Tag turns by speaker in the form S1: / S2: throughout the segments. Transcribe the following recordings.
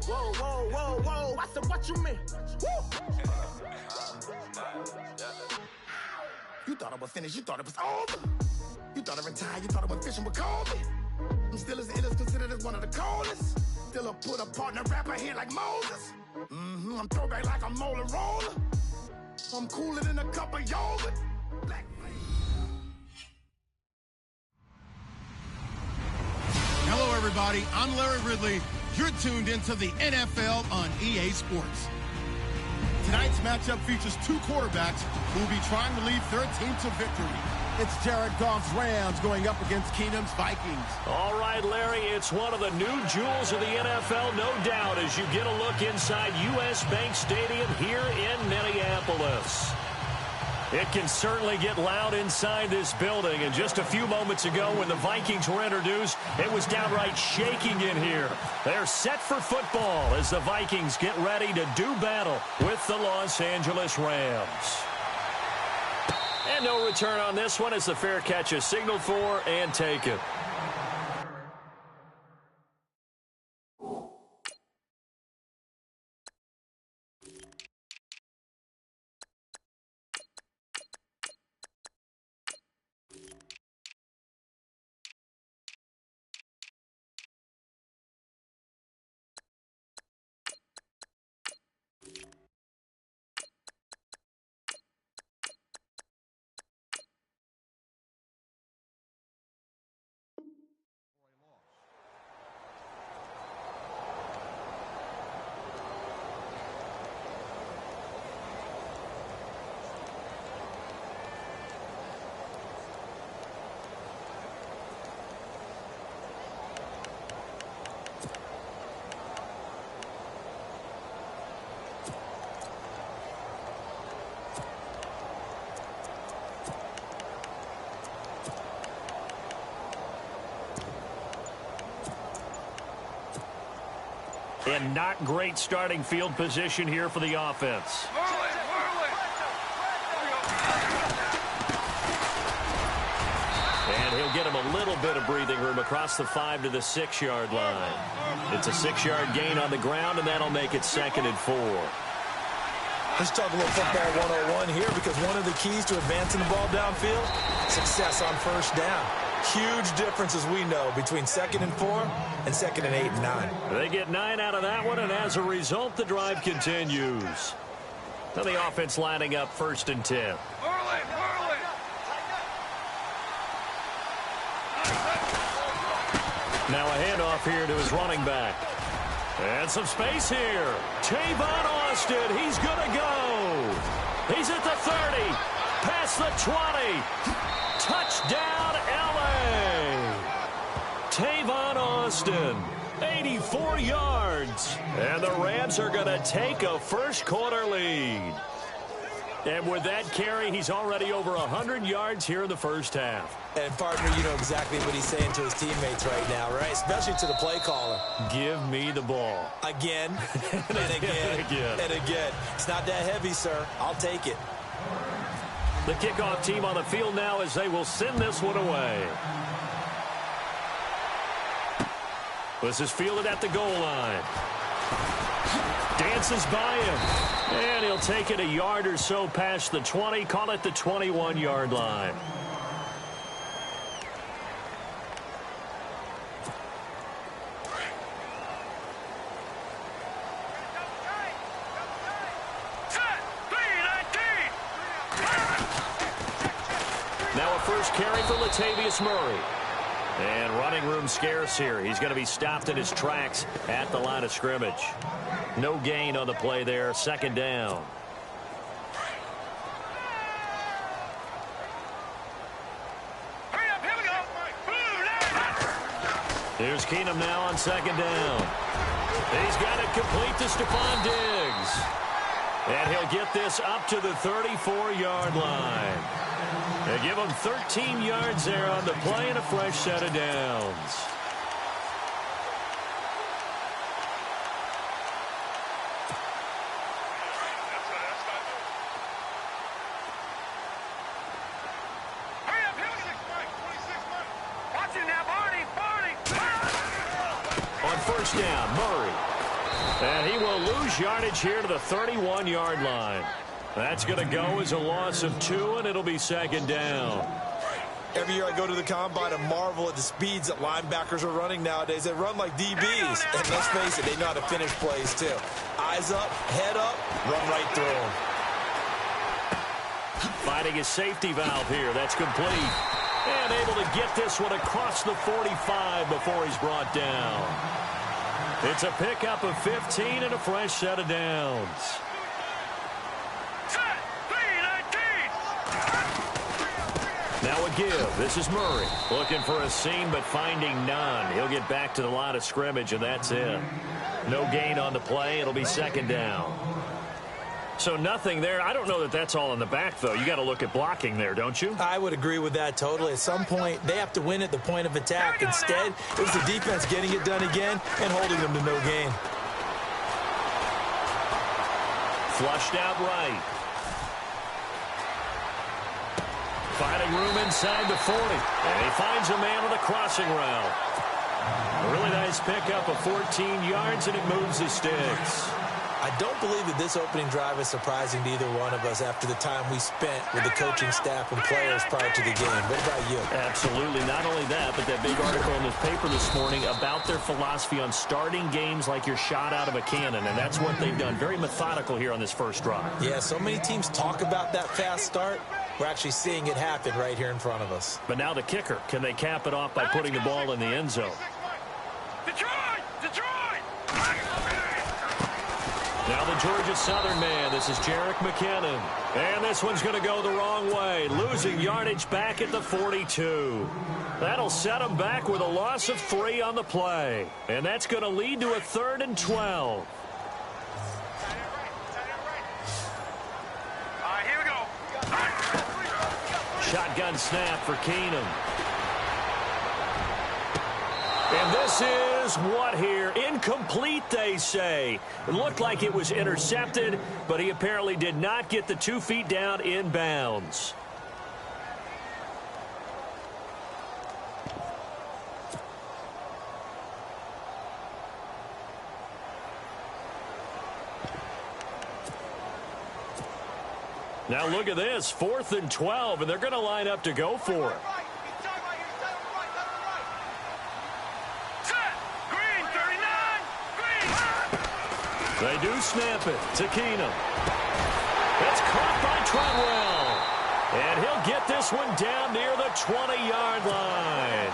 S1: Whoa, whoa, whoa, whoa. I said, what you mean? You thought it was finished. You thought it was over. You thought it retired. You thought it went fishing with Kobe. I'm still as ill as considered as one of the coldest. Still a put a partner rapper here like Moses. I'm throwback like a molar roller. I'm cooler than a cup of yogurt. Black.
S2: Hello, everybody. I'm Larry Ridley. You're tuned into the NFL on EA Sports. Tonight's matchup features two quarterbacks who will be trying to lead their team to victory. It's Jared Goff's Rams going up against Keenum's Vikings.
S3: All right, Larry, it's one of the new jewels of the NFL, no doubt, as you get a look inside U.S. Bank Stadium here in Minneapolis. It can certainly get loud inside this building, and just a few moments ago when the Vikings were introduced, it was downright shaking in here. They're set for football as the Vikings get ready to do battle with the Los Angeles Rams. And no return on this one as the fair catch is signaled for and taken. And not great starting field position here for the offense. And he'll get him a little bit of breathing room across the 5 to the 6-yard line. It's a 6-yard gain on the ground, and that'll make it 2nd and 4.
S4: Let's talk a little football 101 here, because one of the keys to advancing the ball downfield, success on first down. Huge difference, as we know, between 2nd and 4 and 2nd and 8 and 9.
S3: They get 9 out of that one, and as a result, the drive continues. Now the offense lining up 1st and 10. Now a handoff here to his running back. And some space here. Tavon Austin, he's going to go. He's at the 30, past the 20. Touchdown, L.A. Tavon Austin, 84 yards. And the Rams are going to take a first-quarter lead. And with that carry, he's already over 100 yards here in the first half.
S4: And, partner, you know exactly what he's saying to his teammates right now, right? Especially to the play caller.
S3: Give me the ball.
S4: Again, and again, and again. It's not that heavy, sir. I'll take it.
S3: The kickoff team on the field now as they will send this one away. This is fielded at the goal line. Dances by him. And he'll take it a yard or so past the 20. Call it the 21-yard line. Now a first carry for Latavius Murray. And running room scarce here. He's going to be stopped in his tracks at the line of scrimmage. No gain on the play there. 2nd down. Here's Keenum now on 2nd down. He's got it complete to Stephon Diggs. And he'll get this up to the 34-yard line. They give him 13 yards there on the play and a fresh set of downs. first down. Murray. And he will lose yardage here to the 31-yard line. That's going to go as a loss of 2, and it'll be second down.
S4: Every year I go to the combine and marvel at the speeds that linebackers are running nowadays. They run like DBs. And let's face it, they know how to finish plays too. Eyes up, head up, run right through them.
S3: Finding his safety valve here. That's complete. And able to get this one across the 45 before he's brought down. It's a pickup of 15 and a fresh set of downs. Now a give. This is Murray. Looking for a seam, but finding none. He'll get back to the line of scrimmage, and that's it. No gain on the play. It'll be second down. So nothing there. I don't know that that's all in the back, though. You got to look at blocking there, don't you?
S4: I would agree with that totally. At some point, they have to win at the point of attack. Instead, it was the defense getting it done again and holding them to no gain.
S3: Flushed out right. Finding room inside the 40. And he finds a man on a crossing route. A really nice pickup of 14 yards, and it moves the sticks.
S4: I don't believe that this opening drive is surprising to either one of us after the time we spent with the coaching staff and players prior to the game. What about you?
S3: Absolutely. Not only that, but that big article in the paper this morning about their philosophy on starting games like you're shot out of a cannon, and that's what they've done. Very methodical here on this first drive.
S4: Yeah, so many teams talk about that fast start. We're actually seeing it happen right here in front of us.
S3: But now the kicker. Can they cap it off by putting the ball in the end zone?
S5: Detroit!
S3: Now the Georgia Southern man. This is Jerick McKinnon. And this one's going to go the wrong way. Losing yardage back at the 42. That'll set him back with a loss of 3 on the play. And that's going to lead to a 3rd and 12. Shotgun snap for Keenum. And this is what here? Incomplete, they say. It looked like it was intercepted, but he apparently did not get the 2 feet down in bounds. Now look at this, 4th and 12, and they're going to line up to go for it. They do snap it to Keenum. It's caught by Treadwell. And he'll get this one down near the 20-yard line.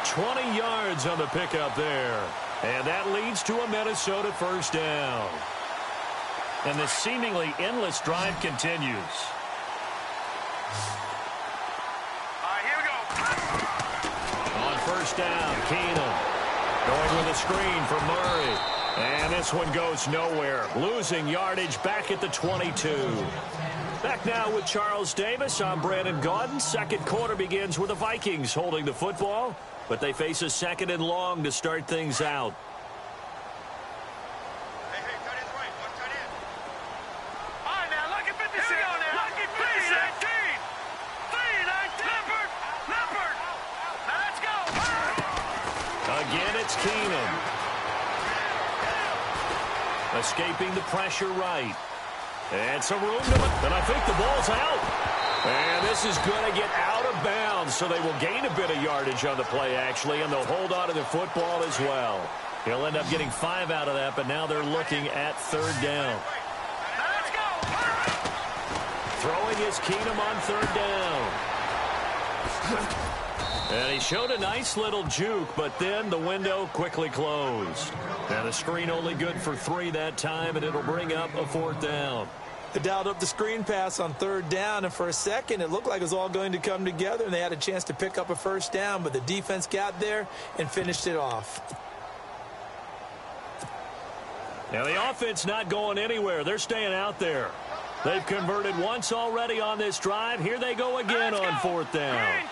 S3: 20 yards on the pickup there. And that leads to a Minnesota first down. And the seemingly endless drive continues.
S5: Here we go.
S3: On first down, Keenum going with a screen for Murray. And this one goes nowhere. Losing yardage back at the 22. Back now with Charles Davis. I'm Brandon Gaudin. Second quarter begins with the Vikings holding the football, but they face a 2nd and long to start things out. Keenum. Escaping the pressure right. And some room to it. And I think the ball's out. And this is going to get out of bounds, so they will gain a bit of yardage on the play, actually, and they'll hold on to the football as well. He'll end up getting 5 out of that, but now they're looking at 3rd down. Throwing is Keenum on 3rd down. And he showed a nice little juke, but then the window quickly closed. And the screen only good for 3 that time, and it'll bring up a 4th down.
S4: They dialed up the screen pass on 3rd down, and for a second it looked like it was all going to come together, and they had a chance to pick up a first down, but the defense got there and finished it off.
S3: Now the offense not going anywhere. They're staying out there. They've converted once already on this drive. Here they go again on 4th down.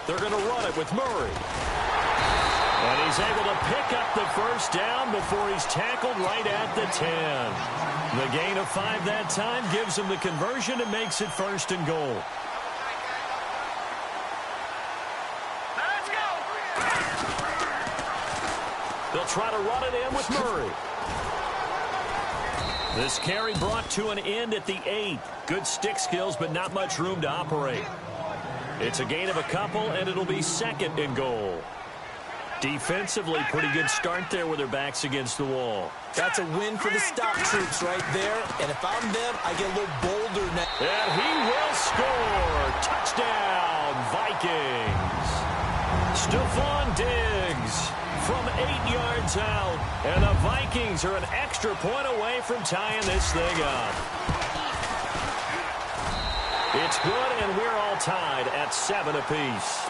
S3: They're going to run it with Murray. And he's able to pick up the first down before he's tackled right at the 10. The gain of 5 that time gives him the conversion and makes it 1st and goal. They'll try to run it in with Murray. This carry brought to an end at the 8. Good stick skills, but not much room to operate. It's a gain of a couple, and it'll be 2nd and goal. Defensively, pretty good start there with their backs against the wall.
S4: That's a win for the stop troops right there. And if I'm them, I get a little bolder now.
S3: And he will score. Touchdown, Vikings. Stephon Diggs from 8 yards out. And the Vikings are an extra point away from tying this thing up. It's good, and we're all tied at 7 apiece.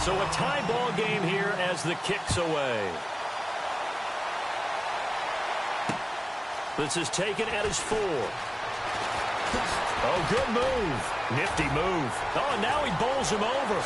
S3: So a tie ball game here as the kick's away. This is taken at his 4. Oh, good move. Nifty move. Oh, and now he bowls him over.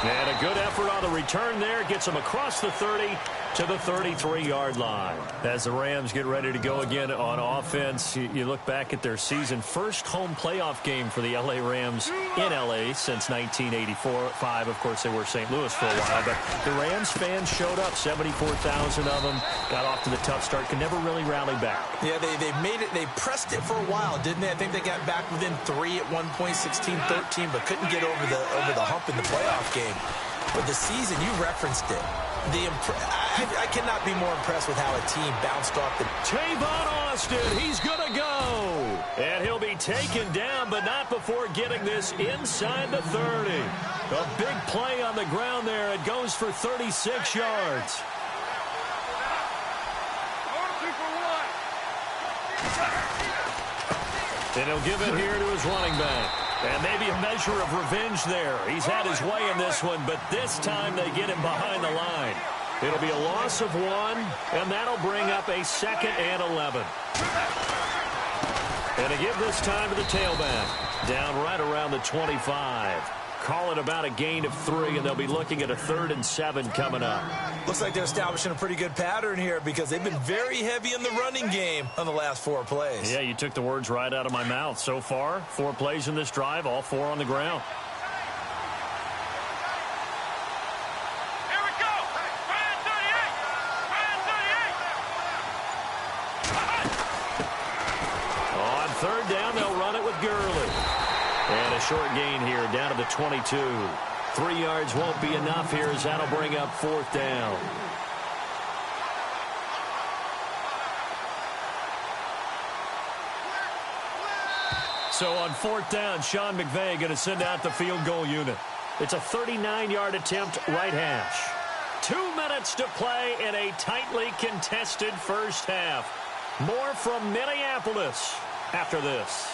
S3: And a good effort on the return there. Gets him across the 30 to the 33-yard line. As the Rams get ready to go again on offense, you look back at their season. First home playoff game for the L.A. Rams in L.A. since 1984-5. Of course, they were St. Louis for a while. But the Rams fans showed up, 74,000 of them. Got off to the tough start. Could never really rally back. Yeah, they made it. They pressed it for a while, didn't they? I think they got back within 3 at one point, 16-13, but couldn't get over the hump in the playoff game. But the season, you referenced it. I cannot be more impressed with how a team bounced off the... Tavon Austin, he's going to go. And he'll be taken down, but not before getting this inside the 30. A big play on the ground there. It goes for 36 yards. And he'll give it here to his running back. And maybe a measure of revenge there. He's had his way in this one, but this time they get him behind the line. It'll be a loss of 1, and that'll bring up a 2nd and 11. And to give this time to the tailback. Down right around the 25. Call it about a gain of 3, and they'll be looking at a 3rd and 7 coming up.
S4: Looks like they're establishing a pretty good pattern here because they've been very heavy in the running game on the last 4 plays.
S3: Yeah, you took the words right out of my mouth. So far, 4 plays in this drive, all 4 on the ground.
S5: Here we go. Ryan 38.
S3: On 3rd down, they'll run it with Gurley. And a short gain here, down to the 22. 3 yards won't be enough here as that'll bring up 4th down. So on 4th down, Sean McVay going to send out the field goal unit. It's a 39-yard attempt, right hash. 2 minutes to play in a tightly contested first half. More from Minneapolis after this.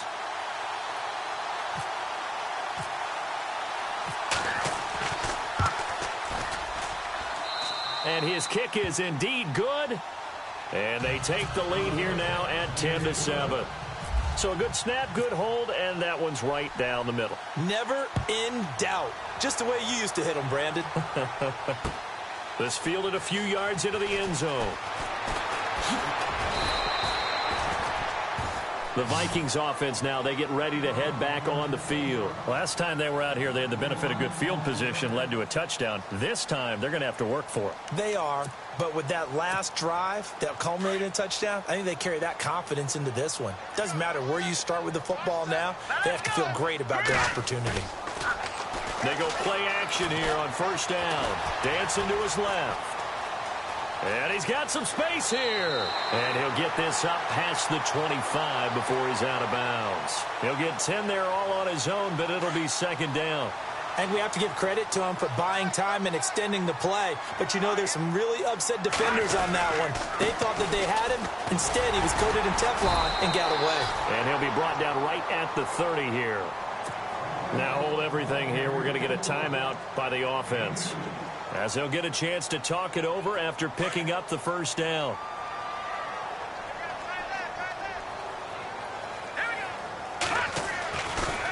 S3: And his kick is indeed good. And they take the lead here now at 10-7. So a good snap, good hold, and that one's right down the middle.
S4: Never in doubt. Just the way you used to hit them, Brandon.
S3: This fielded a few yards into the end zone. The Vikings offense now, they get ready to head back on the field. Last time they were out here, they had the benefit of good field position, led to a touchdown. This time, they're going to have to work for it.
S4: They are, but with that last drive that culminated in a touchdown, I think they carry that confidence into this one. Doesn't matter where you start with the football now, they have to feel great about their opportunity.
S3: They go play action here on 1st down. Dancing to his left. And he's got some space here. And he'll get this up past the 25 before he's out of bounds. He'll get 10 there all on his own, but it'll be 2nd down.
S4: And we have to give credit to him for buying time and extending the play. But, you know, there's some really upset defenders on that one. They thought that they had him. Instead, he was coated in Teflon and got away.
S3: And he'll be brought down right at the 30 here. Now hold everything here. We're going to get a timeout by the offense, as they'll get a chance to talk it over after picking up the 1st down.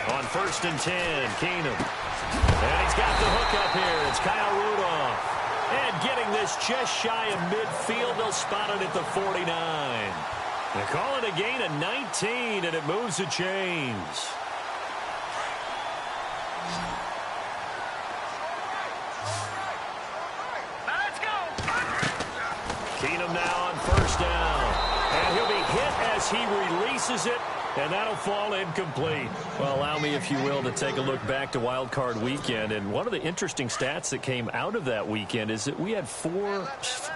S3: On 1st and 10, Keenum. And he's got the hook up here. It's Kyle Rudolph. And getting this just shy of midfield, they'll spot it at the 49. They call it a gain of 19, and it moves the chains. he releases it, and that'll fall incomplete. Well, allow me, if you will, to take a look back to Wild Card Weekend. And one of the interesting stats that came out of that weekend is that we had 4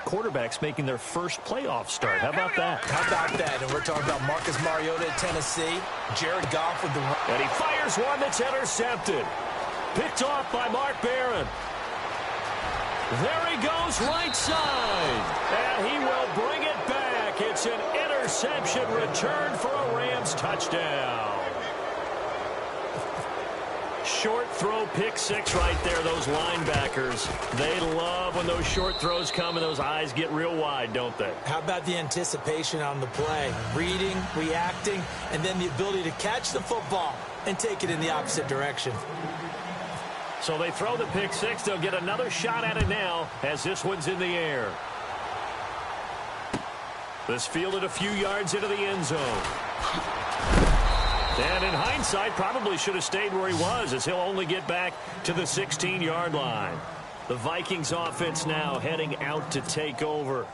S3: quarterbacks making their first playoff start. How about that?
S4: How about that? And we're talking about Marcus Mariota at Tennessee, Jared Goff with the...
S3: And he fires one that's intercepted. Picked off by Mark Barron. There he goes, right side. And he will bring it back. It's an interception return for a Rams touchdown. Short throw, pick 6 right there. Those linebackers, they love when those short throws come and those eyes get real wide, don't they?
S4: How about the anticipation on the play? Reading, reacting, and then the ability to catch the football and take it in the opposite direction.
S3: So they throw the pick 6. They'll get another shot at it now as this one's in the air. This fielded a few yards into the end zone. And in hindsight, probably should have stayed where he was, as he'll only get back to the 16-yard line. The Vikings offense now heading out to take over.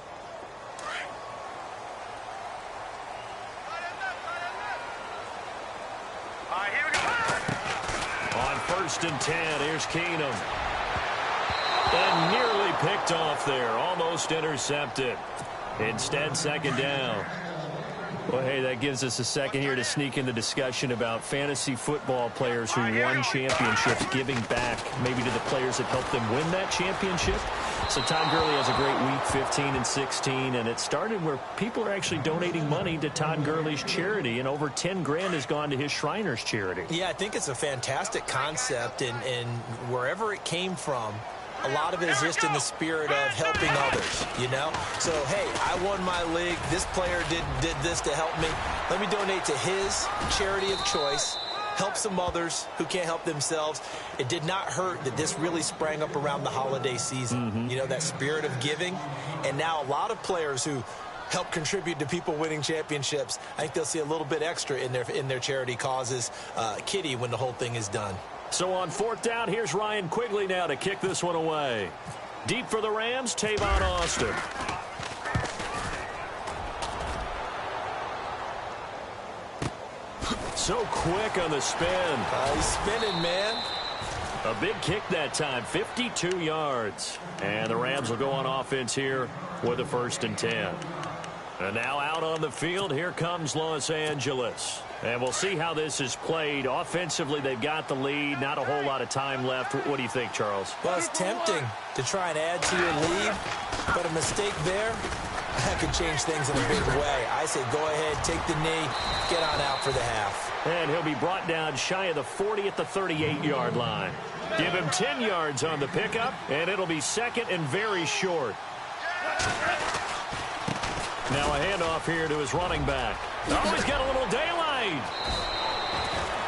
S3: On 1st and 10, here's Keenum. And nearly picked off there, almost intercepted. Instead, 2nd down. Well, hey, that gives us a second here to sneak in the discussion about fantasy football players who won championships, giving back maybe to the players that helped them win that championship. So Todd Gurley has a great week, 15 and 16, and it started where people are actually donating money to Todd Gurley's charity, and over 10 grand has gone to his Shriners charity.
S4: Yeah, I think it's a fantastic concept, and wherever it came from, a lot of it is just in the spirit of helping others, you know? So, hey, I won my league. This player did this to help me. Let me donate to his charity of choice, help some others who can't help themselves. It did not hurt that this really sprang up around the holiday season. You know, that spirit of giving. And now a lot of players who help contribute to people winning championships, I think they'll see a little bit extra in their charity causes kitty when the whole thing is done.
S3: So on 4th down, here's Ryan Quigley now to kick this one away. Deep for the Rams, Tavon Austin. So quick on the spin.
S4: He's spinning, man.
S3: A big kick that time, 52 yards. And the Rams will go on offense here with a 1st and 10. And now out on the field, here comes Los Angeles. And we'll see how this is played. Offensively, they've got the lead. Not a whole lot of time left. What do you think, Charles?
S4: Well, it's tempting to try and add to your lead, but a mistake there, that could change things in a big way. I say go ahead, take the knee, get on out for the half.
S3: And he'll be brought down shy of the 40 at the 38-yard line. Give him 10 yards on the pickup, and it'll be 2nd and very short. Now a handoff here to his running back. Oh, he's got a little daylight.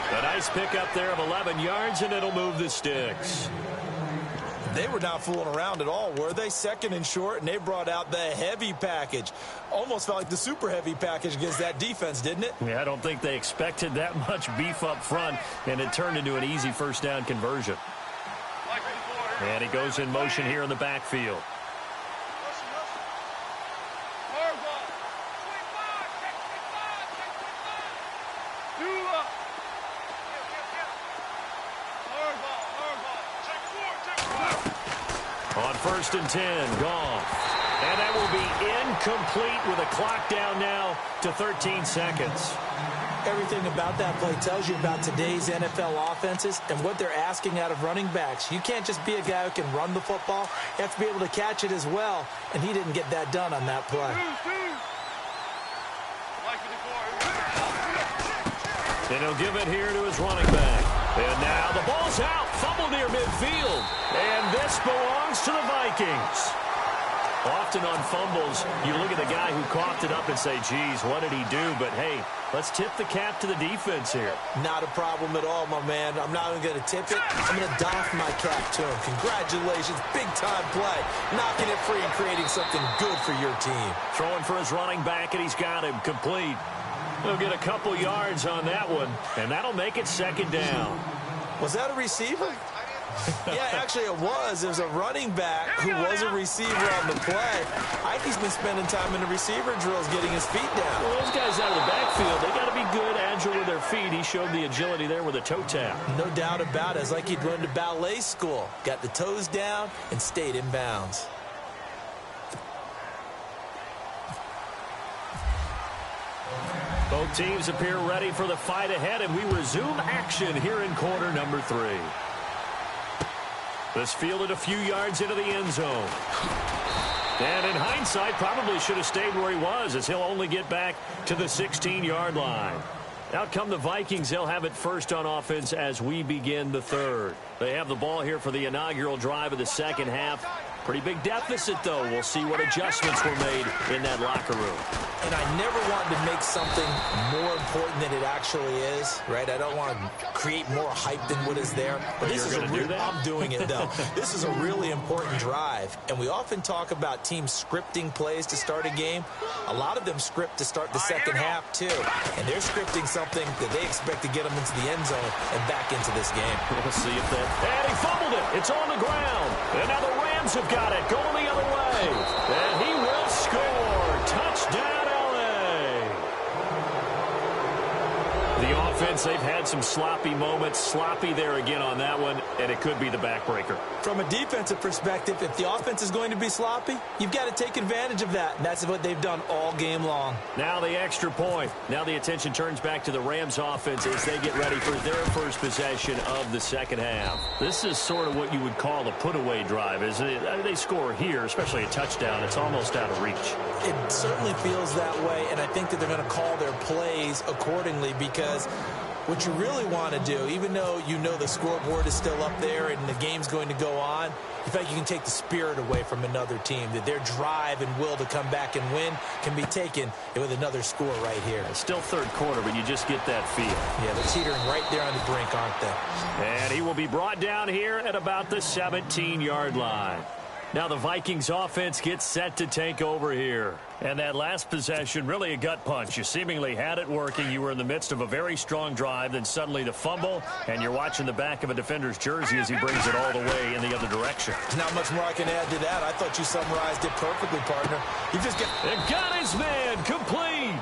S3: A nice pickup there of 11 yards, and it'll move the sticks.
S4: They were not fooling around at all, were they? 2nd and short, and they brought out the heavy package. Almost felt like the super heavy package against that defense, didn't it?
S3: Yeah, I don't think they expected that much beef up front, and it turned into an easy 1st down conversion. And he goes in motion here in the backfield. On 1st and 10, Goff. And that will be incomplete with a clock down now to 13 seconds.
S4: Everything about that play tells you about today's NFL offenses and what they're asking out of running backs. You can't just be a guy who can run the football. You have to be able to catch it as well, and he didn't get that done on that play.
S3: And he'll give it here to his running back. And now the ball's out. Fumble near midfield. And this belongs to the Vikings. Often on fumbles, you look at the guy who coughed it up and say, geez, what did he do? But, hey, let's tip the cap to the defense here.
S4: Not a problem at all, my man. I'm not even going to tip it. I'm going to doff my cap to him. Congratulations. Big-time play. Knocking it free and creating something good for your team.
S3: Throwing for his running back, and he's got him complete. He'll get a couple yards on that one, and that'll make it 2nd down.
S4: Was that a receiver? Yeah, actually it was. There was a running back who was a receiver on the play. Ikey's been spending time in the receiver drills getting his feet down.
S3: Well, those guys out of the backfield, they got to be good, agile with their feet. He showed the agility there with a toe tap.
S4: No doubt about it. It's like he'd run to ballet school. Got the toes down and stayed in bounds.
S3: Both teams appear ready for the fight ahead, and we resume action here in quarter number 3. This fielded a few yards into the end zone. And in hindsight, probably should have stayed where he was, as he'll only get back to the 16-yard line. Out come the Vikings. They'll have it first on offense as we begin the third. They have the ball here for the inaugural drive of the second half. Pretty big deficit, though. We'll see what adjustments were made in that locker room.
S4: And I never wanted to make something more important than it actually is, right? I don't want to create more hype than what is there. But this is I'm doing it, though. This is a really important drive. And we often talk about teams scripting plays to start a game. A lot of them script to start the second half, too. And they're scripting something that they expect to get them into the end zone and back into this game.
S3: We'll see if that... And he fumbled it. It's on the ground. And now the Rams have got it. Going the other way. And he will score. Touchdown, LA. The offense, they've had some sloppy moments. Sloppy there again on that one, and it could be the backbreaker.
S4: From a defensive perspective, if the offense is going to be sloppy, you've got to take advantage of that, and that's what they've done all game long.
S3: Now the extra point. Now the attention turns back to the Rams offense as they get ready for their first possession of the second half. This is sort of what you would call a put-away drive, isn't it? I mean, they score here, especially a touchdown. It's almost out of reach.
S4: It certainly feels that way, and I think that they're going to call their plays accordingly, because what you really want to do, even though you know the scoreboard is still up there and the game's going to go on, in fact, you can take the spirit away from another team, that their drive and will to come back and win can be taken with another score right here.
S3: It's still third quarter, but you just get that feel.
S4: Yeah, they're teetering right there on the brink, aren't they?
S3: And he will be brought down here at about the 17-yard line. Now the Vikings offense gets set to take over here. And that last possession, really a gut punch. You seemingly had it working. You were in the midst of a very strong drive. Then suddenly the fumble, and you're watching the back of a defender's jersey as he brings it all the way in the other direction.
S4: Not much more I can add to that. I thought you summarized it perfectly, partner. You just
S3: got his man complete.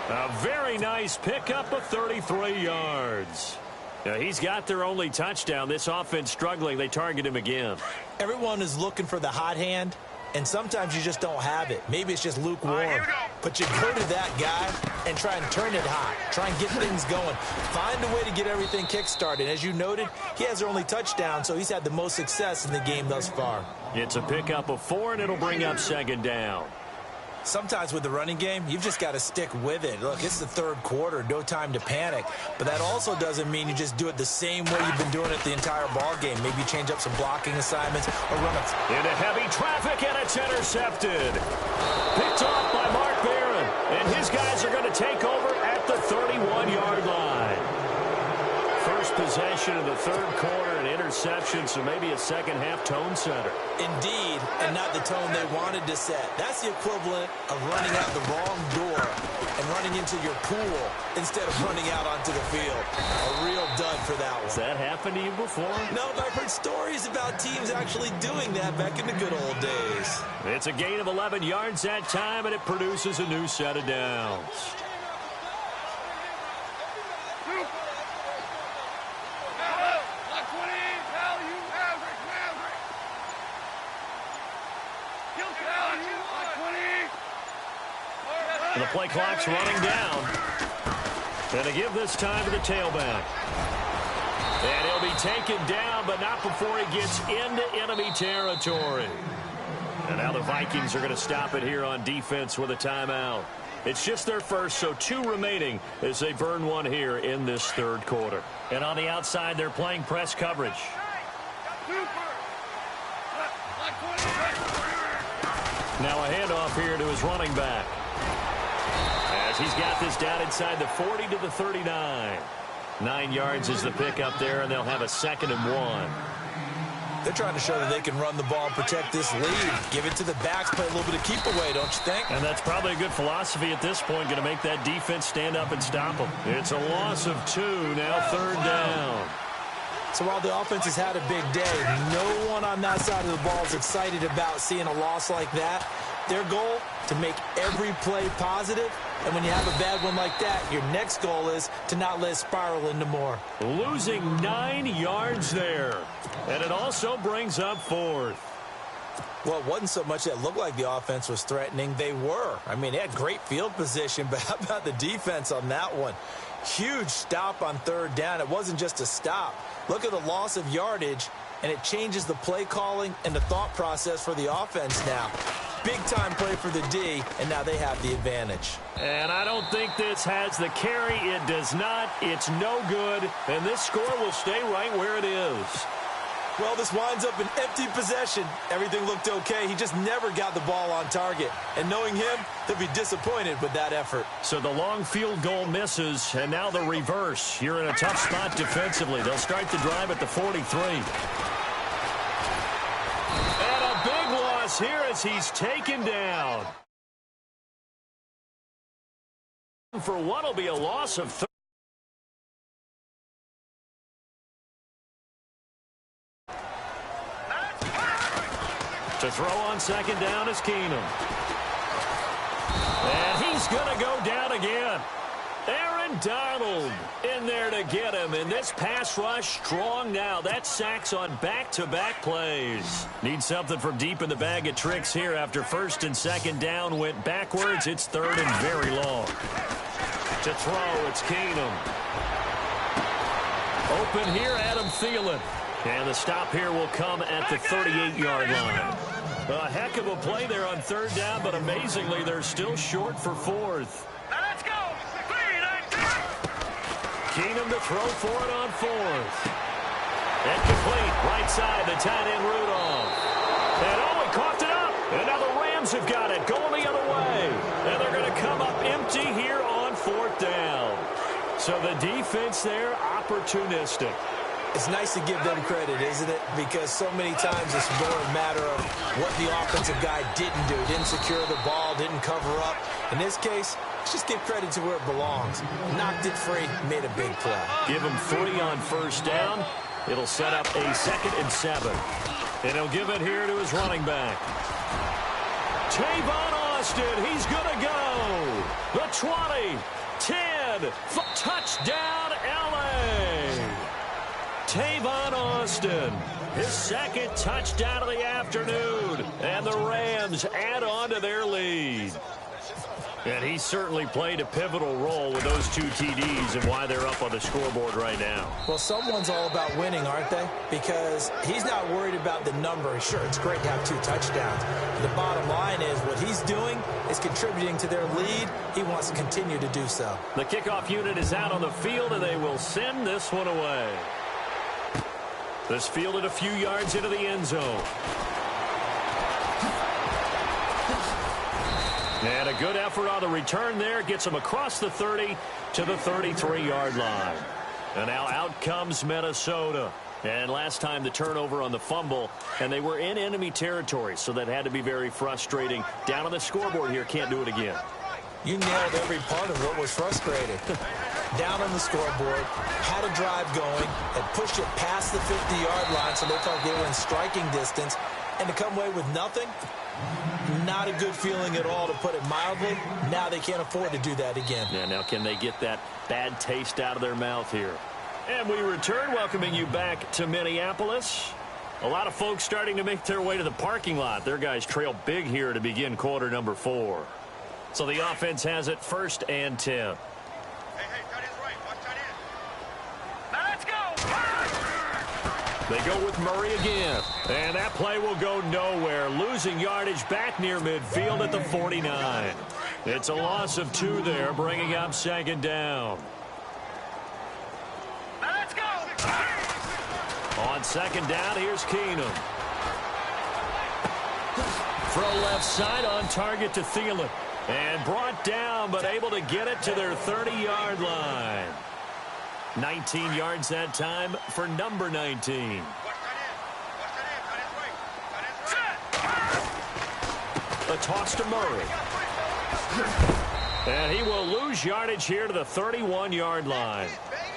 S3: A very nice pickup of 33 yards. Now, he's got their only touchdown. This offense struggling. They target him again.
S4: Everyone is looking for the hot hand, and sometimes you just don't have it. Maybe it's just lukewarm. But you go to that guy and try and turn it hot. Try and get things going. Find a way to get everything kick-started. As you noted, he has their only touchdown, so he's had the most success in the game thus far.
S3: It's a pickup of 4, and it'll bring up second down.
S4: Sometimes with the running game, you've just got to stick with it. Look, it's the third quarter, no time to panic. But that also doesn't mean you just do it the same way you've been doing it the entire ball game. Maybe you change up some blocking assignments or run a...
S3: Into heavy traffic, and it's intercepted. Picked off by Mark Barron. And his guys are going to take over at the 31-yard line. First possession of the third quarter, an interception, so maybe a second-half tone setter.
S4: Indeed, and not the tone they wanted to set. That's the equivalent of running out the wrong door and running into your pool instead of running out onto the field. A real dud for that one.
S3: Has that happened to you before?
S4: No, but I've heard stories about teams actually doing that back in the good old days.
S3: It's a gain of 11 yards that time, and it produces a new set of downs. And the play clock's running down. And they give this time to the tailback. And he'll be taken down, but not before he gets into enemy territory. And now the Vikings are going to stop it here on defense with a timeout. It's just their first, so 2 remaining as they burn one here in this third quarter. And on the outside, they're playing press coverage. Now a handoff here to his running back. As he's got this down inside the 40 to the 39. 9 yards is the pickup there, and they'll have a 2nd and 1.
S4: They're trying to show that they can run the ball and protect this lead. Give it to the backs, play a little bit of keep away, don't you think?
S3: And that's probably a good philosophy at this point, going to make that defense stand up and stop them. It's a loss of 2, now 3rd down.
S4: So while the offense has had a big day, no one on that side of the ball is excited about seeing a loss like that. Their goal, to make every play positive. And when you have a bad one like that, your next goal is to not let it spiral into more.
S3: Losing 9 yards there. And it also brings up 4th.
S4: Well, it wasn't so much that it looked like the offense was threatening. They were. I mean, they had great field position, but how about the defense on that one? Huge stop on 3rd down. It wasn't just a stop. Look at the loss of yardage, and it changes the play calling and the thought process for the offense now. Big-time play for the D, and now they have the advantage.
S3: And I don't think this has the carry. It does not. It's no good, and this score will stay right where it is.
S4: Well, this winds up an empty possession. Everything looked okay. He just never got the ball on target. And knowing him, he'll be disappointed with that effort.
S3: So the long field goal misses, and now the reverse. You're in a tough spot defensively. They'll start the drive at the 43. And a big loss here as he's taken down. For what will be a loss of 30. To throw on 2nd down is Keenum. And he's going to go down again. Aaron Donald in there to get him. And this pass rush strong now. That's sacks on back-to-back plays. Need something from deep in the bag of tricks here after 1st and 2nd down went backwards. It's 3rd and very long. To throw, it's Keenum. Open here, Adam Thielen. And the stop here will come at the 38-yard line. A heck of a play there on 3rd down, but amazingly, they're still short for 4th.
S5: Now let's go.
S3: Keenum to throw for it on 4th. And complete. Right side, the tight end Rudolph. And oh, he coughed it up. And now the Rams have got it, going the other way. And they're going to come up empty here on 4th down. So the defense there, opportunistic.
S4: It's nice to give them credit, isn't it? Because so many times it's more a matter of what the offensive guy didn't do. Didn't secure the ball, didn't cover up. In this case, let's just give credit to where it belongs. Knocked it free, made a big play.
S3: Give him 3 on 1st down. It'll set up a 2nd and 7. And he'll give it here to his running back. Tavon Austin, he's going to go. The 20, 10, touchdown, L.A. Tavon Austin, his 2nd touchdown of the afternoon, and the Rams add on to their lead. And he certainly played a pivotal role with those 2 TDs and why they're up on the scoreboard right now.
S4: Well, someone's all about winning, aren't they? Because he's not worried about the number. Sure, it's great to have 2 touchdowns. The bottom line is what he's doing is contributing to their lead. He wants to continue to do so.
S3: The kickoff unit is out on the field, and they will send this one away. This fielded a few yards into the end zone. And a good effort on the return there. Gets him across the 30 to the 33-yard line. And now out comes Minnesota. And last time the turnover on the fumble, and they were in enemy territory, so that had to be very frustrating. Down on the scoreboard here, can't do it again.
S4: You nailed every part of what was frustrating. Down on the scoreboard, had a drive going, and pushed it past the 50-yard line so they felt they were in striking distance, and to come away with nothing, not a good feeling at all, to put it mildly. Now they can't afford to do that again.
S3: Yeah, now can they get that bad taste out of their mouth here? And we return, welcoming you back to Minneapolis. A lot of folks starting to make their way to the parking lot. Their guys trail big here to begin quarter number 4. So the offense has it 1st and 10.
S5: Hey, that is right. Watch that in. Now let's go.
S3: They go with Murray again. And that play will go nowhere. Losing yardage back near midfield at the 49. It's a loss of 2 there, bringing up 2nd down.
S5: Now let's go.
S3: On 2nd down, here's Keenum. Throw left side on target to Thielen. And brought down, but able to get it to their 30-yard line. 19 yards that time for number 19.
S5: Watch that in. That is right.
S3: A toss to Murray. And he will lose yardage here to the 31-yard line.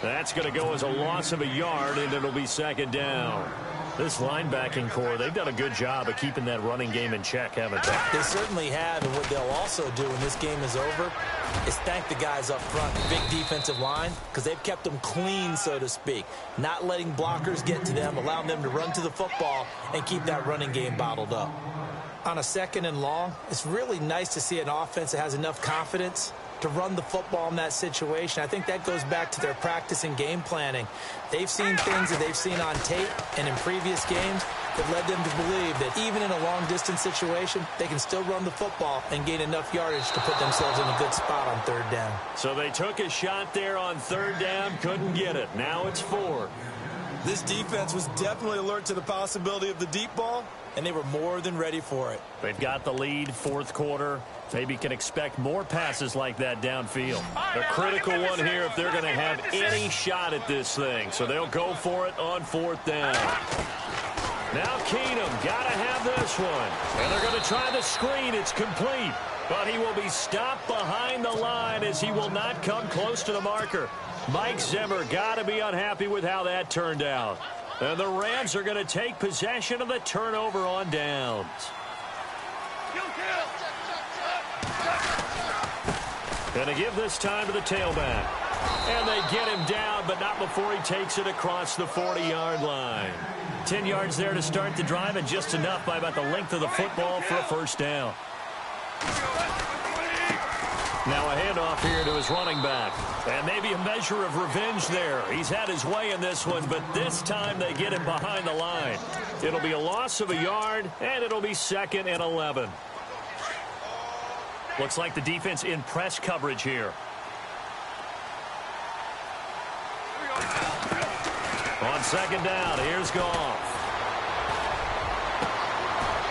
S3: That's going to go as a loss of a yard, and it'll be second down. This linebacking core, they've done a good job of keeping that running game in check, haven't they?
S4: They certainly have, and what they'll also do when this game is over is thank the guys up front, the big defensive line, because they've kept them clean, so to speak, not letting blockers get to them, allowing them to run to the football and keep that running game bottled up. On a second and long, it's really nice to see an offense that has enough confidence to run the football in that situation. I think that goes back to their practice and game planning. They've seen things that they've seen on tape and in previous games that led them to believe that even in a long-distance situation, they can still run the football and gain enough yardage to put themselves in a good spot on third down.
S3: So they took a shot there on third down, couldn't get it. Now it's 4.
S4: This defense was definitely alert to the possibility of the deep ball, and they were more than ready for it.
S3: They've got the lead, fourth quarter. Maybe can expect more passes like that downfield. A critical one here if they're going to have any shot at this thing. So they'll go for it on fourth down. Now Keenum got to have this one. And they're going to try the screen. It's complete. But he will be stopped behind the line as he will not come close to the marker. Mike Zimmer got to be unhappy with how that turned out. And the Rams are going to take possession of the turnover on downs. Going to give this time to the tailback. And they get him down, but not before he takes it across the 40-yard line. 10 yards there to start the drive, and just enough by about the length of the football for a first down. Now a handoff here to his running back. And maybe a measure of revenge there. He's had his way in this one, but this time they get him behind the line. It'll be a loss of a yard, and it'll be 2nd and 11. Looks like the defense in press coverage here. On second down, here's Goff.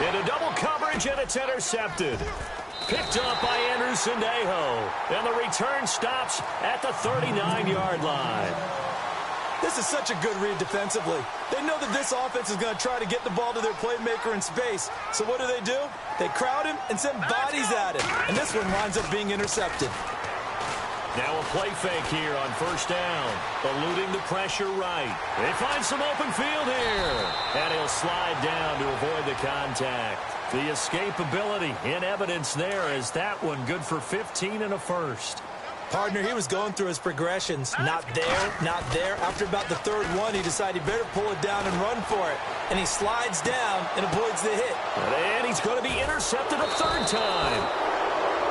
S3: Into double coverage, and it's intercepted. Picked up by Anderson-Dejo. And the return stops at the 39-yard line.
S4: This is such a good read defensively. They know that this offense is going to try to get the ball to their playmaker in space. So what do? They crowd him and send bodies at him. And this one winds up being intercepted.
S3: Now a play fake here on first down. Eluding the pressure right. They find some open field here. And he'll slide down to avoid the contact. The escapability in evidence there as that one good for 15 and a first.
S4: Partner, he was going through his progressions. Not there, not there. After about the third one, he decided he better pull it down and run for it. And he slides down and avoids the hit.
S3: And he's going to be intercepted a third time.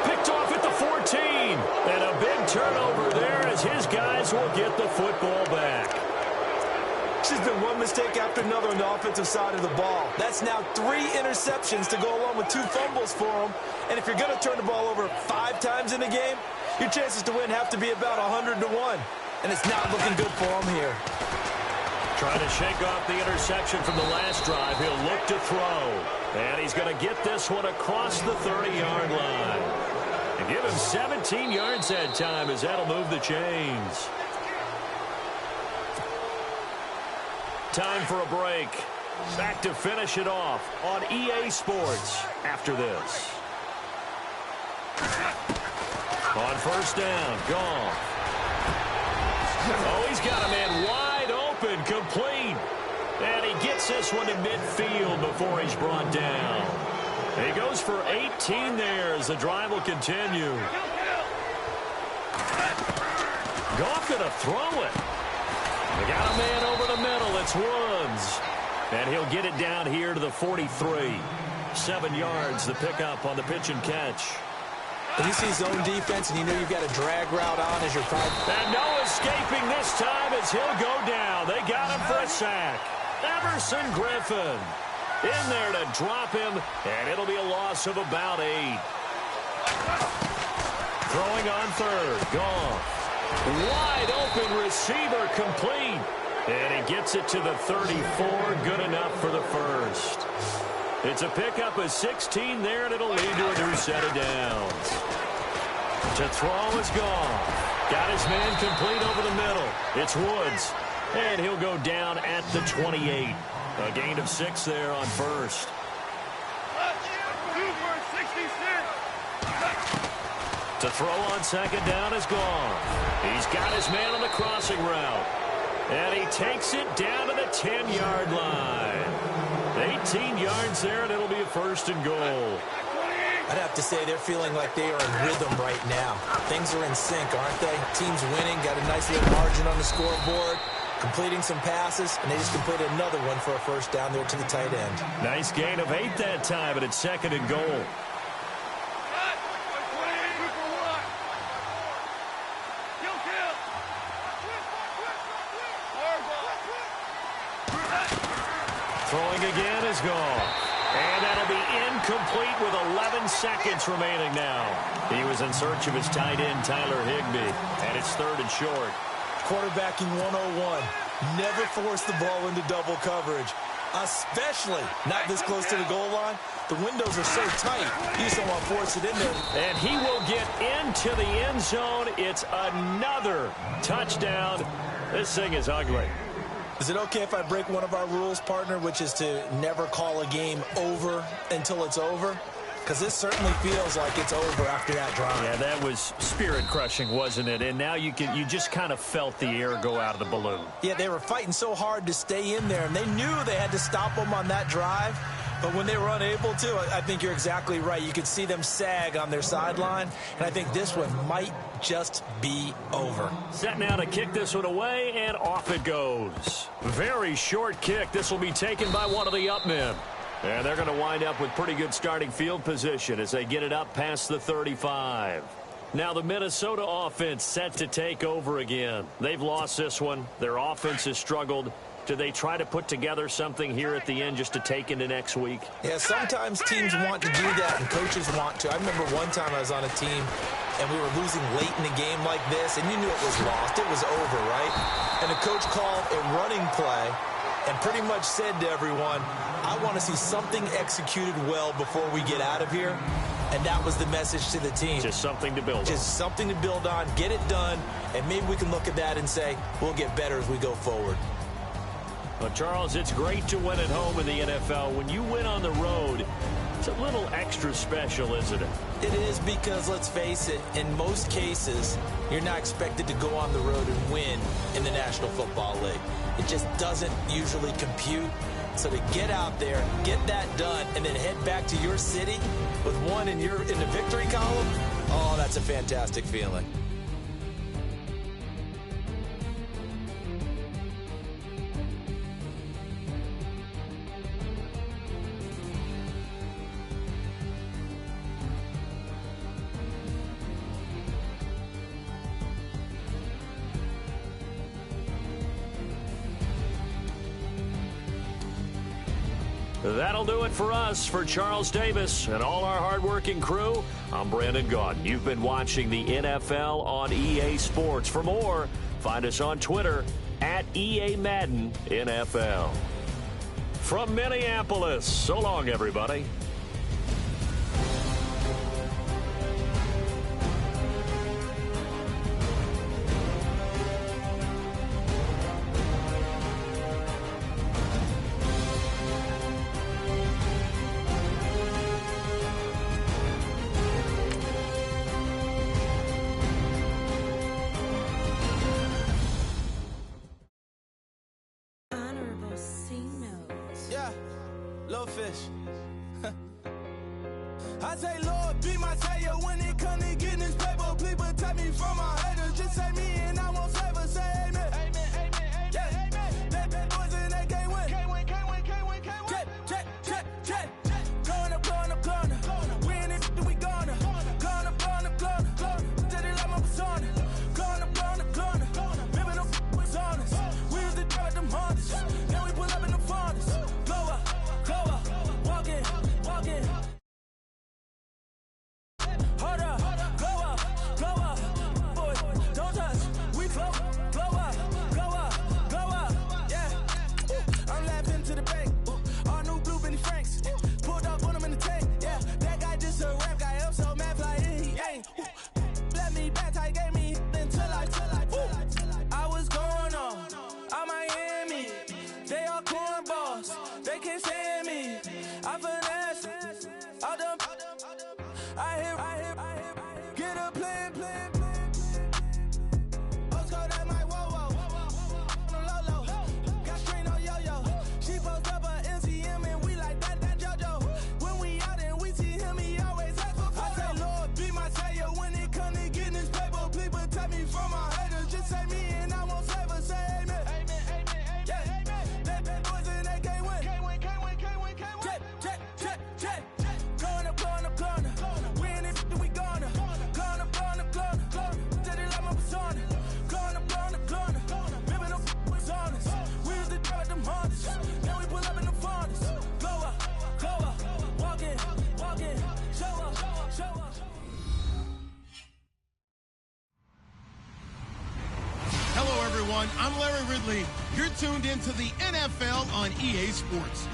S3: Picked off at the 14. And a big turnover there as his guys will get the football back.
S4: There's been one mistake after another on the offensive side of the ball. That's now 3 interceptions to go along with 2 fumbles for him. And if you're going to turn the ball over 5 times in a game, your chances to win have to be about 100 to 1. And it's not looking good for him here.
S3: Trying to shake off the interception from the last drive. He'll look to throw. And he's going to get this one across the 30-yard line. And give him 17 yards that time as that'll move the chains. Time for a break. Back to finish it off on EA Sports after this. On first down, Goff. Oh, he's got a man wide open, complete. And he gets this one to midfield before he's brought down. He goes for 18 there as the drive will continue. Goff going to throw it. They got a man over the middle. It's Woods. And he'll get it down here to the 43. 7 yards, the pickup on the pitch and catch.
S4: When you see zone defense and you know you've got a drag route on as your prime.
S3: And no escaping this time as he'll go down. They got him for a sack. Everson Griffin in there to drop him, and it'll be a loss of about 8. Throwing on third, Goff. Wide open receiver complete. And he gets it to the 34. Good enough for the first. It's a pickup of 16 there, and it'll lead to a new set of downs. To throw is Goff. Got his man complete over the middle. It's Woods. And he'll go down at the 28. A gain of 6 there on first. To The throw on second down is gone. He's got his man on the crossing route. And he takes it down to the 10-yard line. 18 yards there, and it'll be a first and goal.
S4: I'd have to say they're feeling like they are in rhythm right now. Things are in sync, aren't they? Team's winning, got a nice little margin on the scoreboard, completing some passes, and they just completed another one for a first down there to the tight end.
S3: Nice gain of 8 that time, but it's second and goal. Throwing again is gone. And that'll be incomplete with 11 seconds remaining now. He was in search of his tight end, Tyler Higbee, and it's third and short.
S4: Quarterbacking 101. Never force the ball into double coverage, especially not this close to the goal line. The windows are so tight, you just don't want to force it in there.
S3: And he will get into the end zone. It's another touchdown. This thing is ugly.
S4: Is it okay if I break one of our rules, partner, which is to never call a game over until it's over? Because this certainly feels like it's over after that drive.
S3: Yeah, that was spirit-crushing, wasn't it? And now you just kind of felt the air go out of the balloon.
S4: Yeah, they were fighting so hard to stay in there, and they knew they had to stop them on that drive. But when they were unable to, I think you're exactly right. You could see them sag on their sideline, and I think this one might just be over.
S3: Set now to kick this one away, and off it goes. Very short kick. This will be taken by one of the up men. And they're going to wind up with pretty good starting field position as they get it up past the 35. Now the Minnesota offense set to take over again. They've lost this one. Their offense has struggled. Do they try to put together something here at the end just to take into next week?
S4: Yeah, sometimes teams want to do that and coaches want to. I remember one time I was on a team and we were losing late in a game like this, and you knew it was lost. It was over, right? And the coach called a running play and pretty much said to everyone, I want to see something executed well before we get out of here. And that was the message to the team.
S3: Just something to build on.
S4: Just something to build on, get it done, and maybe we can look at that and say, we'll get better as we go forward.
S3: Well, Charles, it's great to win at home in the NFL. When you win on the road, it's a little extra special, isn't it?
S4: It is, because, let's face it, in most cases, you're not expected to go on the road and win in the National Football League. It just doesn't usually compute. So to get out there, get that done, and then head back to your city with one in the victory column, oh, that's a fantastic feeling.
S3: That'll do it for us. For Charles Davis and all our hardworking crew, I'm Brandon Gaudin. You've been watching the NFL on EA Sports. For more, find us on Twitter at EA Madden NFL. From Minneapolis, so long, everybody.
S6: Fish. I say, Lord, be my savior when it comes to getting this paper. Please protect me from my haters. Just say me and I won't flavor. Say amen. Amen, amen, amen. Yeah. Amen. They boys and they can't win. Can't win, can't win, can't win, can't win. Jet. Blowing up. We in it, we gonna. Blowing up. Did it like my persona. Blowing up. Living up was honest. We was the drive them hardest. Now we pull up in the farthest. Glow up. Walking. Hold up, blow up, boy, don't touch, we fly.
S2: everyone. I'm Larry Ridley. You're tuned into the NFL on EA Sports.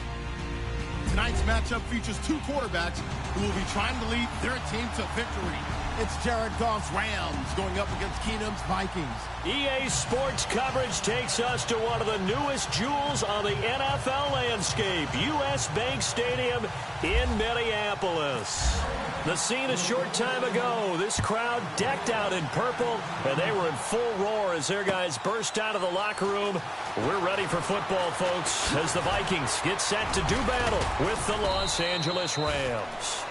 S2: Tonight's matchup features two quarterbacks who will be trying to lead their team to victory. It's Jared Goff's Rams going up against Keenum's Vikings.
S3: EA Sports coverage takes us to one of the newest jewels on the NFL landscape, US Bank Stadium in Minneapolis. The scene a short time ago, this crowd decked out in purple, and they were in full roar as their guys burst out of the locker room. We're ready for football, folks, as the Vikings get set to do battle with the Los Angeles Rams.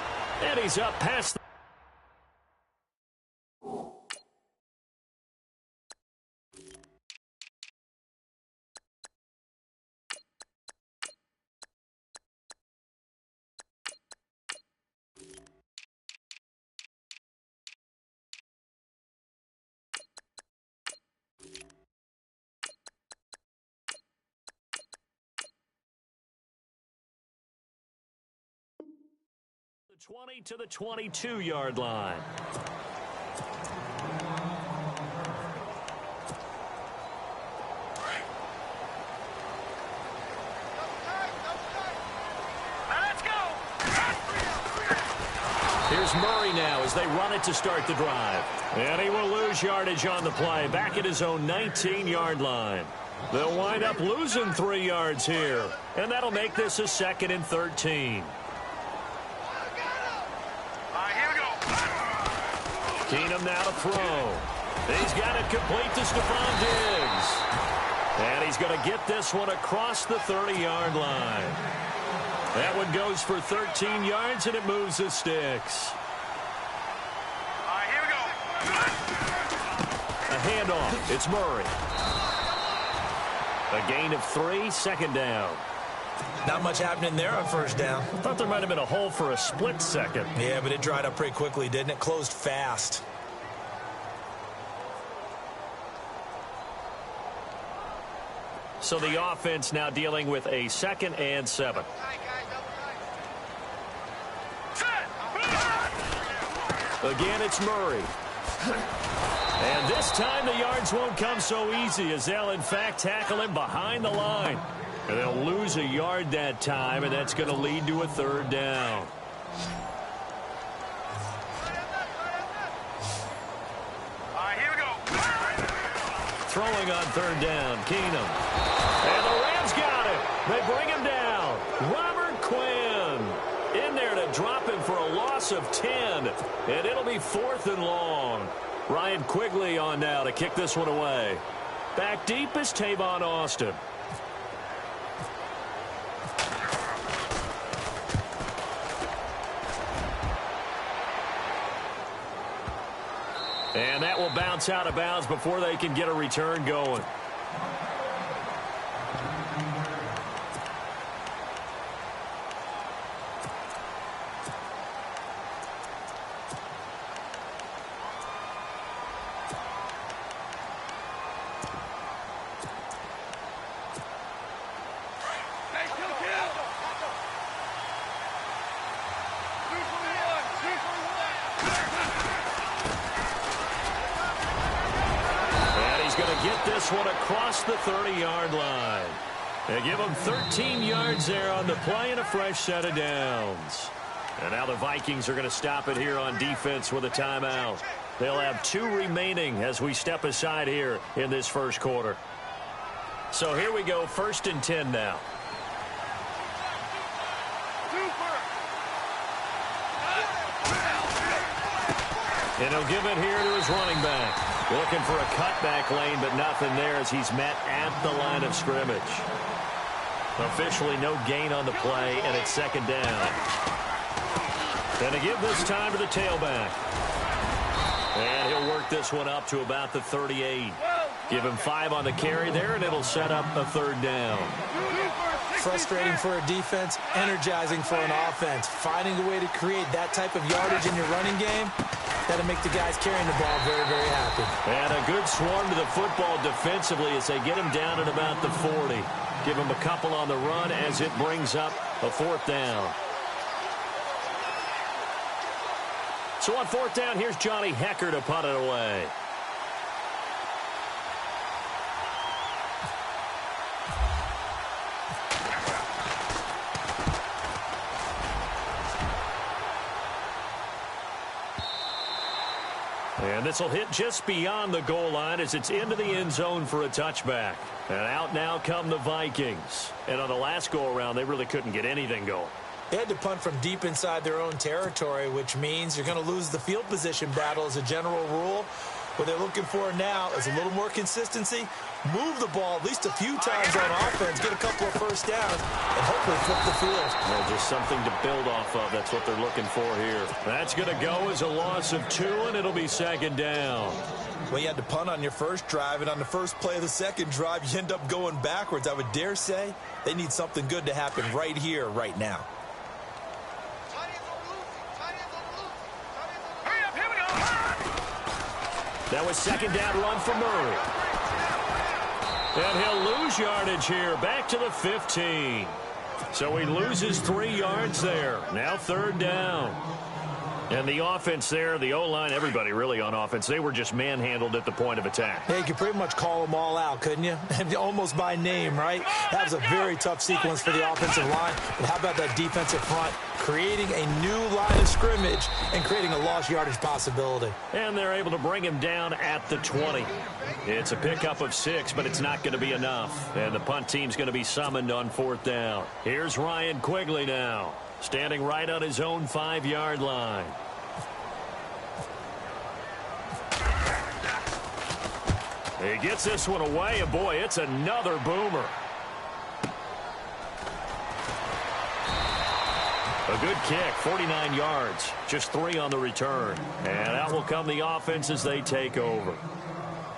S3: And he's up past the the 20 to the 22-yard line.
S5: Let's go!
S3: Here's Murray now as they run it to start the drive. And he will lose yardage on the play, back at his own 19-yard line. They'll wind up losing 3 yards here, and that'll make this a 2nd and 13. Keenum now to throw. He's got it complete to Stephon Diggs. And he's going to get this one across the 30-yard line. That one goes for 13 yards, and it moves the sticks.
S5: Here we go.
S3: A handoff. It's Murray. A gain of 3, 2nd down.
S4: Not much happening there on first down.
S3: Thought there might have been a hole for a split second.
S4: Yeah, but it dried up pretty quickly, didn't it? Closed fast.
S3: So the offense now dealing with a 2nd and 7. Again, it's Murray. And this time the yards won't come so easy as they'll, in fact, tackle him behind the line. And they'll lose a yard that time, and that's going to lead to a 3rd down.
S5: Here we go.
S3: Throwing on 3rd down, Keenum. And the Rams got it. They bring him down. Robert Quinn in there to drop him for a loss of 10. And it'll be 4th and long. Ryan Quigley on now to kick this one away. Back deep is Tavon Austin. And that will bounce out of bounds before they can get a return going. One across the 30-yard line. They give them 13 yards there on the play and a fresh set of downs. And now the Vikings are going to stop it here on defense with a timeout. They'll have 2 remaining as we step aside here in this first quarter. So here we go, 1st and 10 now. And he'll give it here to his running back. Looking for a cutback lane, but nothing there as he's met at the line of scrimmage. Officially no gain on the play, and it's 2nd down. And to give this time to the tailback. And he'll work this one up to about the 38. Give him 5 on the carry there, and it'll set up a 3rd down.
S4: Frustrating for a defense, energizing for an offense. Finding a way to create that type of yardage in your running game, that'll make the guys carrying the ball very, very happy.
S3: And a good swarm to the football defensively as they get him down at about the 40. Give him a couple on the run as it brings up a 4th down. So on 4th down, here's Johnny Hecker to punt it away. And this will hit just beyond the goal line as it's into the end zone for a touchback. And out now come the Vikings. And on the last go-around, they really couldn't get anything going.
S4: They had to punt from deep inside their own territory, which means you're going to lose the field position battle as a general rule. What they're looking for now is a little more consistency, move the ball at least a few times on offense, get a couple of first downs, and hopefully flip the field.
S3: Well, just something to build off of. That's what they're looking for here. That's going to go as a loss of 2, and it'll be second down.
S4: Well, you had to punt on your first drive, and on the first play of the second drive, you end up going backwards. I would dare say they need something good to happen right here, right now.
S3: That was second down run for Murray. And he'll lose yardage here, back to the 15. So he loses 3 yards there. Now third down. And the offense there, the O-line, everybody really on offense, they were just manhandled at the point of attack.
S4: Yeah, you could pretty much call them all out, couldn't you? Almost by name, right? That was a very tough sequence for the offensive line. But how about that defensive front creating a new line of scrimmage and creating a lost yardage possibility?
S3: And they're able to bring him down at the 20. It's a pickup of 6, but it's not going to be enough. And the punt team's going to be summoned on fourth down. Here's Ryan Quigley now, standing right on his own 5-yard line. He gets this one away, and boy, it's another boomer. A good kick, 49 yards, just 3 on the return. And out will come the offense as they take over.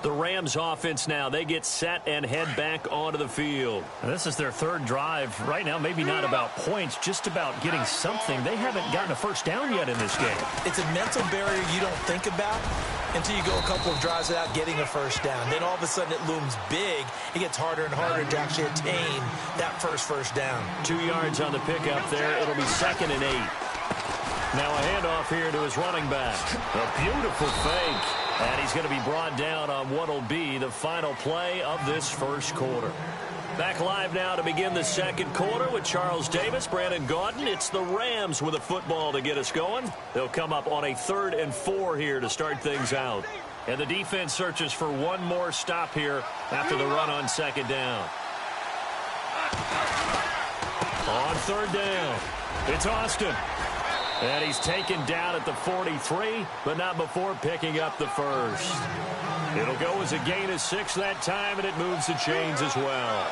S3: The Rams offense now, they get set and head back onto the field.
S7: And this is their third drive. Right now, maybe not about points, just about getting something. They haven't gotten a first down yet in this game.
S4: It's a mental barrier you don't think about until you go a couple of drives without getting a first down. Then all of a sudden it looms big. It gets harder and harder to actually attain that first down.
S3: 2 yards on the pickup there. It'll be second and 8. Now a handoff here to his running back. A beautiful fake. And he's going to be brought down on what will be the final play of this first quarter. Back live now to begin the second quarter with Charles Davis, Brandon Gaudin. It's the Rams with a football to get us going. They'll come up on a 3rd and 4 here to start things out. And the defense searches for one more stop here after the run on second down. On third down, it's Austin. And he's taken down at the 43, but not before picking up the first. It'll go as a gain of 6 that time, and it moves the chains as well.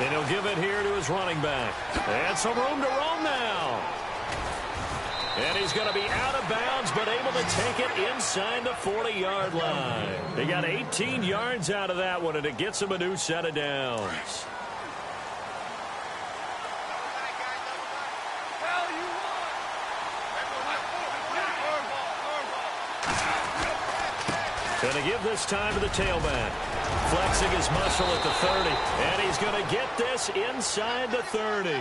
S3: And he'll give it here to his running back. And some room to roam now. And he's going to be out of bounds, but able to take it inside the 40-yard line. They got 18 yards out of that one, and it gets him a new set of downs. Going to give this time to the tailback. Flexing his muscle at the 30. And he's going to get this inside the 30.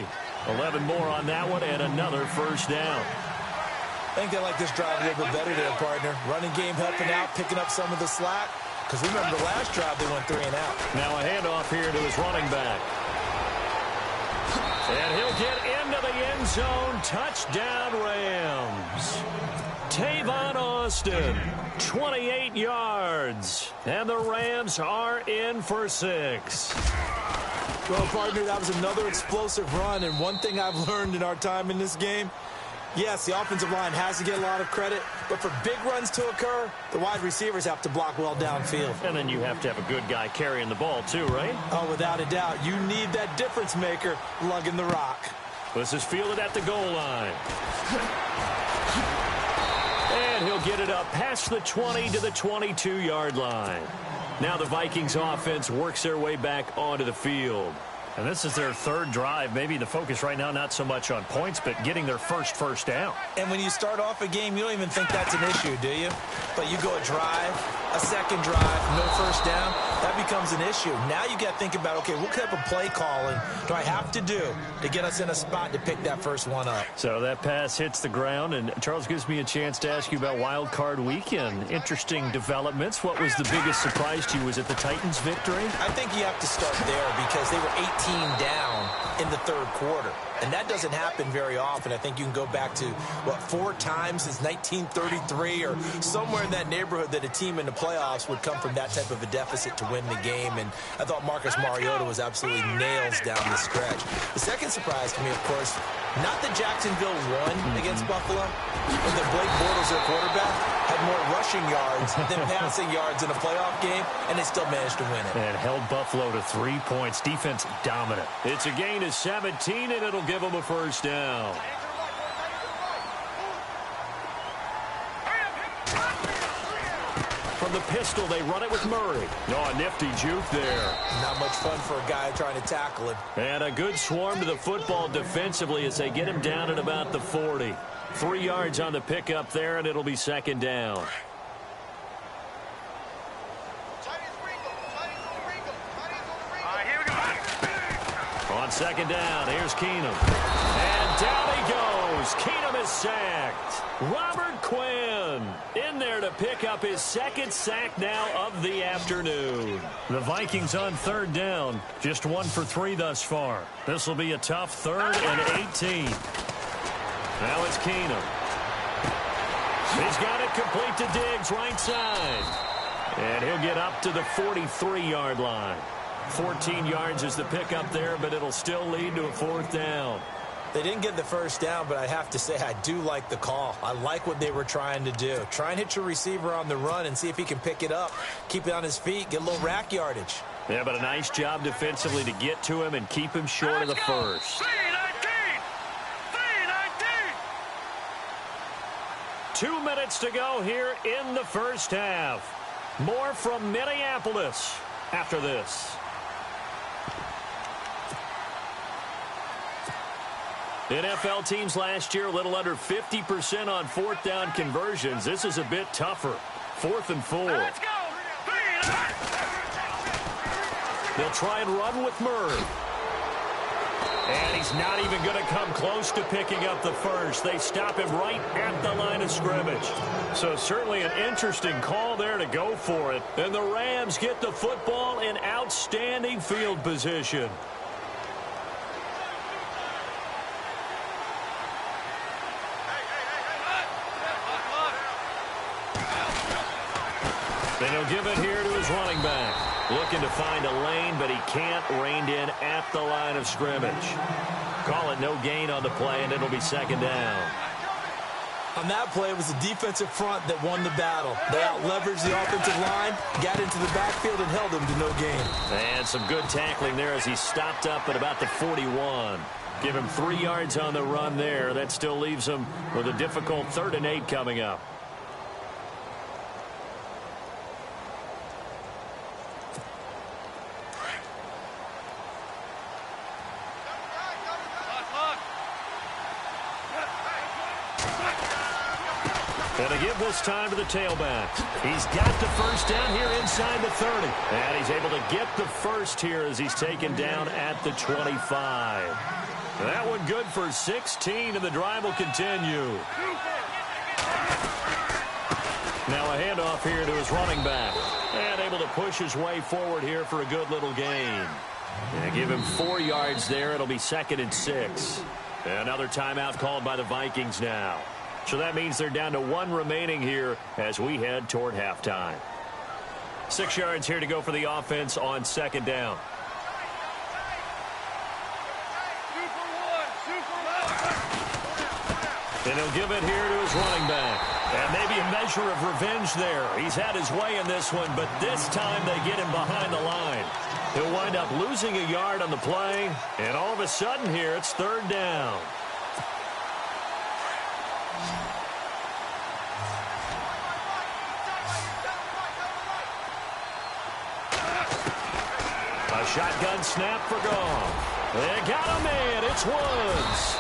S3: 11 more on that one and another first down.
S4: I think they like this drive a little bit better there, partner. Running game helping out, picking up some of the slack. Because remember the last drive they went 3 and out.
S3: Now a handoff here to his running back. And he'll get into the end zone. Touchdown Rams. Tavon Austin, 28 yards. And the Rams are in for 6.
S4: Well, partner, that was another explosive run. And one thing I've learned in our time in this game, yes, the offensive line has to get a lot of credit, but for big runs to occur, the wide receivers have to block well downfield.
S3: And then you have to have a good guy carrying the ball too, right?
S4: Oh, without a doubt. You need that difference maker lugging the rock.
S3: This is fielded at the goal line. And he'll get it up past the 20 to the 22-yard line. Now the Vikings offense works their way back onto the field.
S7: And this is their third drive. Maybe the focus right now not so much on points, but getting their first down.
S4: And when you start off a game, you don't even think that's an issue, do you? But you go a drive, a second drive, no first down, that becomes an issue. Now you got to think about, okay, what type of play calling do I have to do to get us in a spot to pick that first one up?
S7: So that pass hits the ground, and Charles gives me a chance to ask you about Wild Card Weekend. Interesting developments. What was the biggest surprise to you? Was it the Titans' victory?
S4: I think you have to start there because they were 18 down in the third quarter. And that doesn't happen very often. I think you can go back to, 4 times since 1933 or somewhere in that neighborhood that a team in the playoffs would come from that type of a deficit to win the game. And I thought Marcus Mariota was absolutely nails down the stretch. The second surprise to me, of course, not that Jacksonville won against Buffalo, but that Blake Bortles, their quarterback, had more rushing yards than passing yards in a playoff game, and they still managed to win it.
S7: And held Buffalo to 3 points. Defense dominant.
S3: It's a gain of 17, and it'll give them a first down. From the pistol, they run it with Murray. Oh, a nifty juke there.
S4: Not much fun for a guy trying to tackle him.
S3: And a good swarm to the football defensively as they get him down at about the 40. 3 yards on the pickup there, and it'll be second down. On second down, here's Keenum. And down he goes. Keenum is sacked. Robert Quinn in there to pick up his second sack now of the afternoon.
S7: The Vikings on third down. Just 1 for 3 thus far. This will be a tough 3rd and 18.
S3: Now it's Keenum. He's got it complete to Diggs, right side. And he'll get up to the 43-yard line. 14 yards is the pickup there, but it'll still lead to a 4th down.
S4: They didn't get the first down, but I have to say I do like the call. I like what they were trying to do. Try and hit your receiver on the run and see if he can pick it up, keep it on his feet, get a little rack yardage.
S3: Yeah, but a nice job defensively to get to him and keep him short of the first. 2 minutes to go here in the first half. More from Minneapolis after this. NFL teams last year a little under 50% on 4th down conversions. This is a bit tougher. 4th and 4.
S5: Let's go.
S3: They'll try and run with Murray. And he's not even going to come close to picking up the first. They stop him right at the line of scrimmage. So certainly an interesting call there to go for it. And the Rams get the football in outstanding field position. Then he'll give it here to his running back. Looking to find a lane, but he can't. Reined in at the line of scrimmage. Call it no gain on the play, and it'll be second down.
S4: On that play, it was the defensive front that won the battle. They out-leveraged the offensive line, got into the backfield, and held him to no gain.
S3: And some good tackling there as he stopped up at about the 41. Give him 3 yards on the run there. That still leaves him with a difficult 3rd and 8 coming up. And to give this time to the tailback. He's got the first down here inside the 30. And he's able to get the first here as he's taken down at the 25. That one good for 16, and the drive will continue. Now a handoff here to his running back. And able to push his way forward here for a good little gain. And give him 4 yards there. It'll be 2nd and 6. Another timeout called by the Vikings now. So that means they're down to 1 remaining here as we head toward halftime. 6 yards here to go for the offense on 2nd down. And he'll give it here to his running back. And maybe a measure of revenge there. He's had his way in this one, but this time they get him behind the line. He'll wind up losing a yard on the play, and all of a sudden here it's 3rd down. A shotgun snap for Goff. They got him in. It's Woods.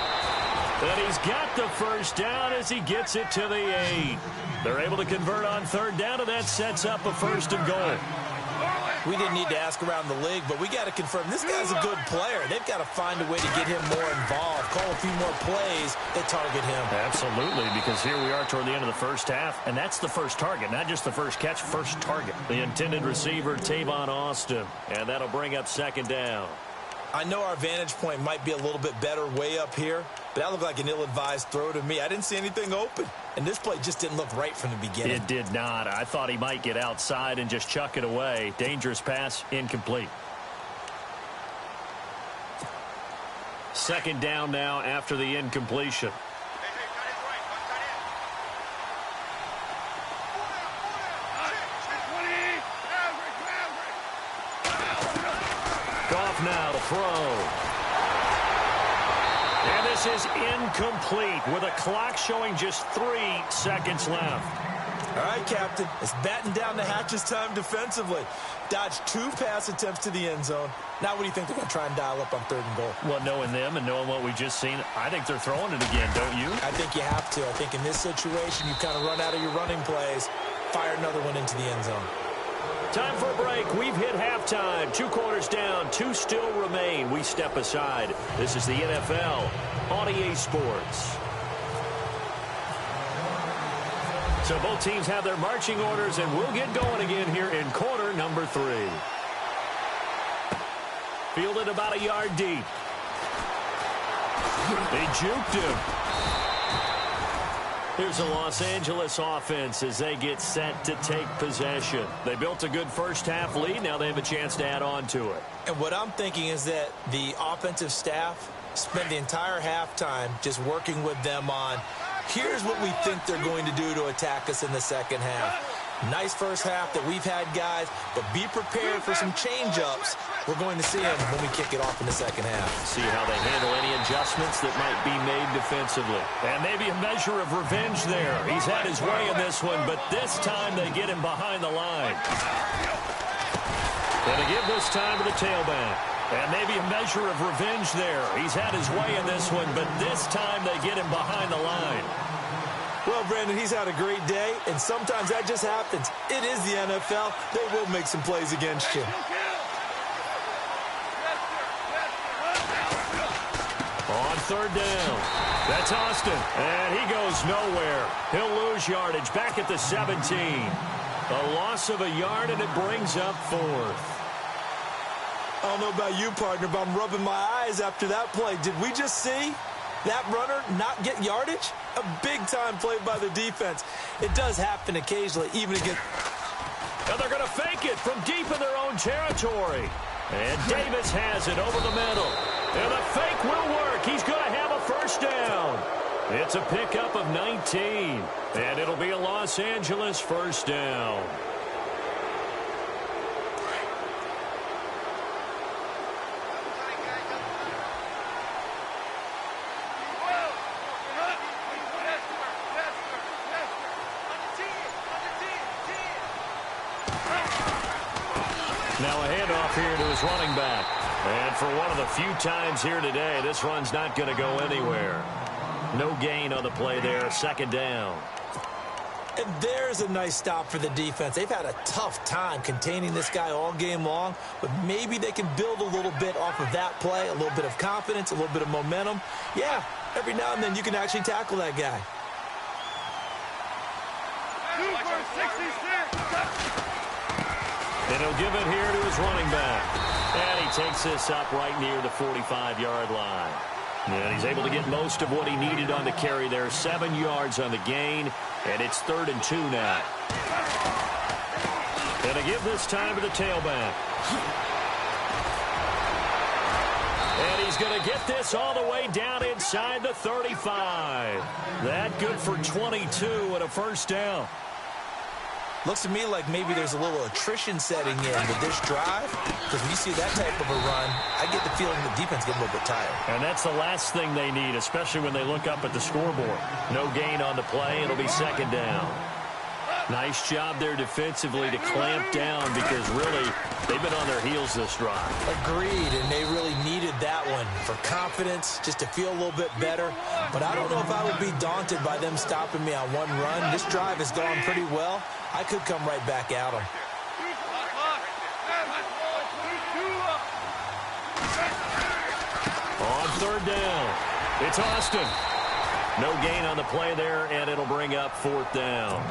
S3: And he's got the first down as he gets it to the 8. They're able to convert on 3rd down, and that sets up a 1st and goal.
S4: We didn't need to ask around the league, but we got to confirm this guy's a good player. They've got to find a way to get him more involved, call a few more plays that target him.
S7: Absolutely, because here we are toward the end of the first half, and that's the first target, not just the first catch, first target.
S3: The intended receiver, Tavon Austin, and that'll bring up 2nd down.
S4: I know our vantage point might be a little bit better way up here, but that looked like an ill-advised throw to me. I didn't see anything open, and this play just didn't look right from the beginning.
S7: It did not. I thought he might get outside and just chuck it away. Dangerous pass, incomplete. Second down now after the incompletion. Goff now to throw. And this is incomplete with a clock showing just 3 seconds left.
S4: All right, Captain. It's batten down the hatches time defensively. Dodged 2 pass attempts to the end zone. Now what do you think they're going to try and dial up on 3rd and goal?
S7: Well, knowing them and knowing what we just seen, I think they're throwing it again, don't you?
S4: I think you have to. I think in this situation, you kind of run out of your running plays, fire another one into the end zone.
S3: Time for a break. We've hit halftime. 2 quarters down. 2 still remain. We step aside. This is the NFL on EA Sports. So both teams have their marching orders, and we'll get going again here in quarter number 3. Fielded about a yard deep. They juked him. Here's the Los Angeles offense as they get set to take possession. They built a good first-half lead. Now they have a chance to add on to it.
S4: And what I'm thinking is that the offensive staff spent the entire halftime just working with them on, here's what we think they're going to do to attack us in the second half. Nice first half that we've had, guys, but be prepared for some change-ups. We're going to see them when we kick it off in the second half.
S3: See how they handle any adjustments that might be made defensively.
S7: And maybe a measure of revenge there. He's had his way in this one, but this time they get him behind the line.
S3: And to give this time to the tailback.
S7: And maybe a measure of revenge there. He's had his way in this one, but this time they get him behind the line.
S4: Well, Brandon, he's had a great day, and sometimes that just happens. It is the NFL. They will make some plays against you.
S7: On 3rd down. That's Austin. And he goes nowhere. He'll lose yardage back at the 17. A loss of a yard, and it brings up 4th.
S4: I don't know about you, partner, but I'm rubbing my eyes after that play. Did we just see that runner not get yardage? A big-time play by the defense. It does happen occasionally, even against...
S7: And they're going to fake it from deep in their own territory. And Davis has it over the middle. And the fake will work. He's going to have a first down. It's a pickup of 19. And it'll be a Los Angeles first down. Now a handoff here to his running back. And for one of the few times here today, this run's not going to go anywhere. No gain on the play there, 2nd down.
S4: And there's a nice stop for the defense. They've had a tough time containing this guy all game long, but maybe they can build a little bit off of that play, a little bit of confidence, a little bit of momentum. Yeah, every now and then you can actually tackle that guy.
S7: And he'll give it here to his running back. And he takes this up right near the 45-yard line. And he's able to get most of what he needed on the carry there. 7 yards on the gain. And it's 3rd and 2 now. And to give this time to the tailback. And he's going to get this all the way down inside the 35. That good for 22 and a first down.
S4: Looks to me like maybe there's a little attrition setting in with this drive, because when you see that type of a run, I get the feeling the defense getting a little bit tired.
S7: And that's the last thing they need, especially when they look up at the scoreboard. No gain on the play. It'll be 2nd down. Nice job there defensively to clamp down, because really they've been on their heels this drive.
S4: Agreed, and they really needed that one for confidence, just to feel a little bit better. But I don't know if I would be daunted by them stopping me on one run. This drive has gone pretty well. I could come right back at them.
S7: On 3rd down, it's Austin. No gain on the play there, and it'll bring up 4th down.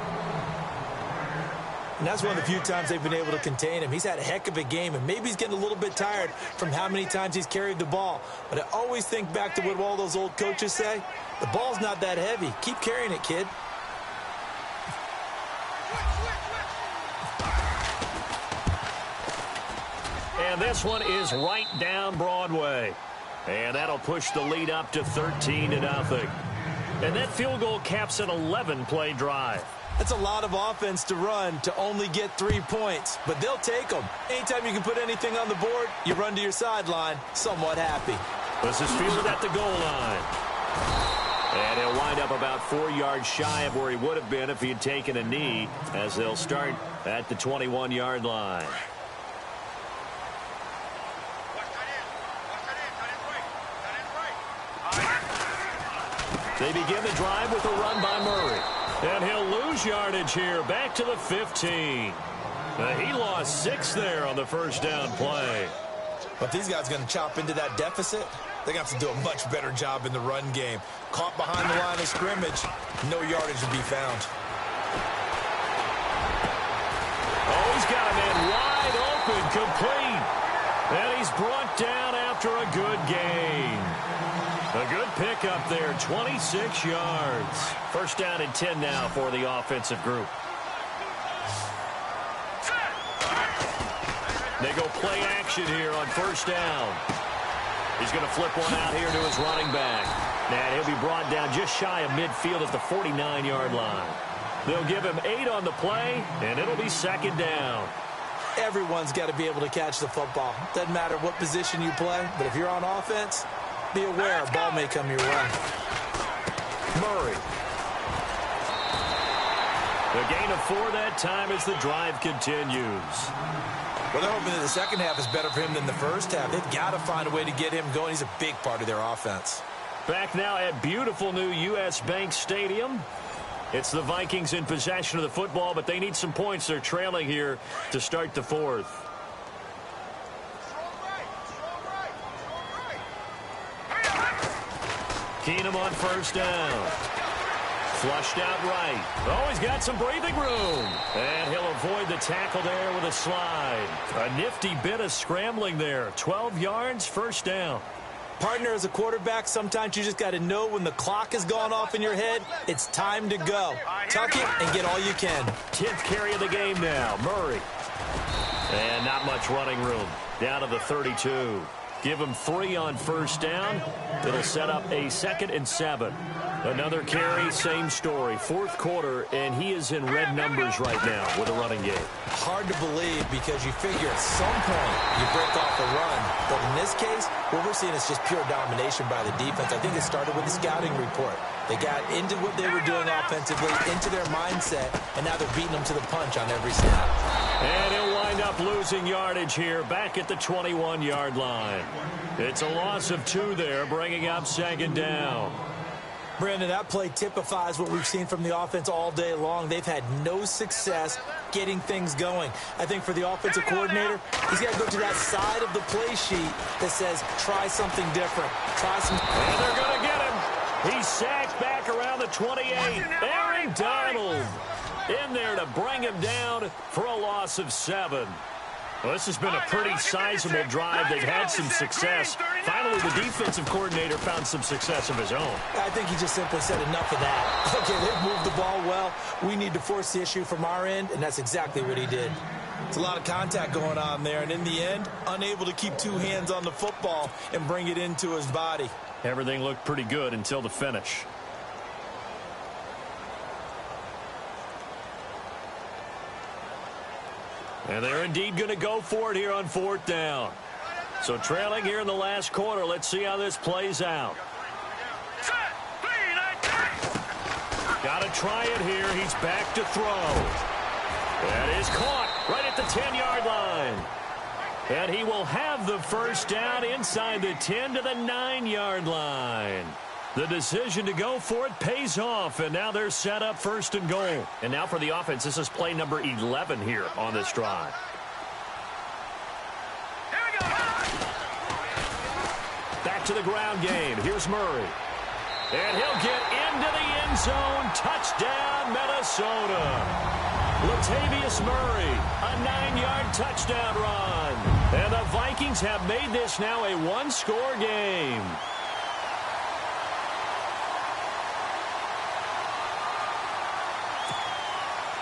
S4: And that's one of the few times they've been able to contain him. He's had a heck of a game, and maybe he's getting a little bit tired from how many times he's carried the ball. But I always think back to what all those old coaches say. The ball's not that heavy. Keep carrying it, kid.
S3: And this one is right down Broadway. And that'll push the lead up to 13-0. And that field goal caps an 11-play drive.
S4: That's a lot of offense to run to only get 3 points, but they'll take them. Anytime you can put anything on the board, you run to your sideline somewhat happy.
S3: This is fielded at the goal line. And he'll wind up about 4 yards shy of where he would have been if he had taken a knee, as they'll start at the 21-yard line. They begin the drive with a run by Murray. And he'll lose yardage here, back to the 15. He lost 6 there on the first down play.
S4: But these guys are going to chop into that deficit. They're going to have to do a much better job in the run game. Caught behind the line of scrimmage, no yardage to be found.
S3: Oh, he's got a man wide open, complete. And he's brought down after a good gain. A good pickup there, 26 yards. First down and 10 now for the offensive group. They go play action here on first down. He's going to flip one out here to his running back. And he'll be brought down just shy of midfield at the 49-yard line. They'll give him 8 on the play, and it'll be second down.
S4: Everyone's got to be able to catch the football. Doesn't matter what position you play, but if you're on offense, be aware a ball may come your way.
S3: Murray. The gain of 4 that time as the drive continues.
S4: Well, they're hoping that the second half is better for him than the first half. They've got to find a way to get him going. He's a big part of their offense.
S3: Back now at beautiful new U.S. Bank Stadium. It's the Vikings in possession of the football, but they need some points. They're trailing here to start the fourth. Keenum on first down. Flushed out right. Oh, he's got some breathing room. And he'll avoid the tackle there with a slide. A nifty bit of scrambling there. 12 yards, first down.
S4: Partner, as a quarterback, sometimes you just got to know when the clock has gone off in your head, it's time to go. Tuck it and get all you can.
S3: 10th carry of the game now. Murray. And not much running room. Down to the 32. Give him 3 on first down. It'll set up a 2nd and 7. Another carry, same story. Fourth quarter, and he is in red numbers right now with a running game.
S4: Hard to believe because you figure at some point you break off the run. But in this case, what we're seeing is just pure domination by the defense. I think it started with the scouting report. They got into what they were doing offensively, into their mindset, and now they're beating them to the punch on every snap.
S3: And he'll wind up losing yardage here back at the 21-yard line. It's a loss of 2 there, bringing up second down.
S4: Brandon, that play typifies what we've seen from the offense all day long. They've had no success getting things going. I think for the offensive coordinator, he's got to go to that side of the play sheet that says, try something different. Try some.
S3: And they're going to get him. He's sacked back around the 28. Aaron Donald in there to bring him down for a loss of 7. Well, this has been a pretty sizable drive. They've had some success. Finally, the defensive coordinator found some success of his own.
S4: I think he just simply said enough of that. Okay, they've moved the ball well. We need to force the issue from our end, and that's exactly what he did. It's a lot of contact going on there, and in the end, unable to keep 2 hands on the football and bring it into his body.
S3: Everything looked pretty good until the finish. And they're indeed going to go for it here on 4th down. So trailing here in the last quarter. Let's see how this plays out. Got to try it here. He's back to throw. That is caught right at the 10-yard line. And he will have the first down inside the 10 to the 9-yard line. The decision to go for it pays off, and now they're set up 1st and goal. And now for the offense, this is play number 11 here on this drive. Back to the ground game. Here's Murray. And he'll get into the end zone. Touchdown, Minnesota. Latavius Murray, a 9-yard touchdown run. And the Vikings have made this now a one-score game.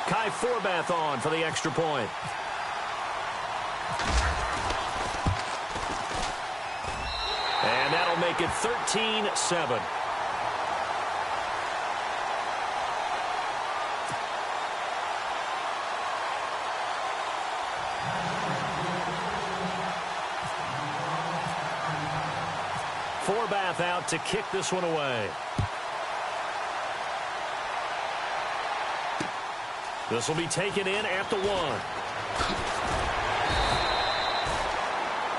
S3: Kai Forbath on for the extra point. And that'll make it 13-7. Forbath out to kick this one away. This will be taken in at the 1.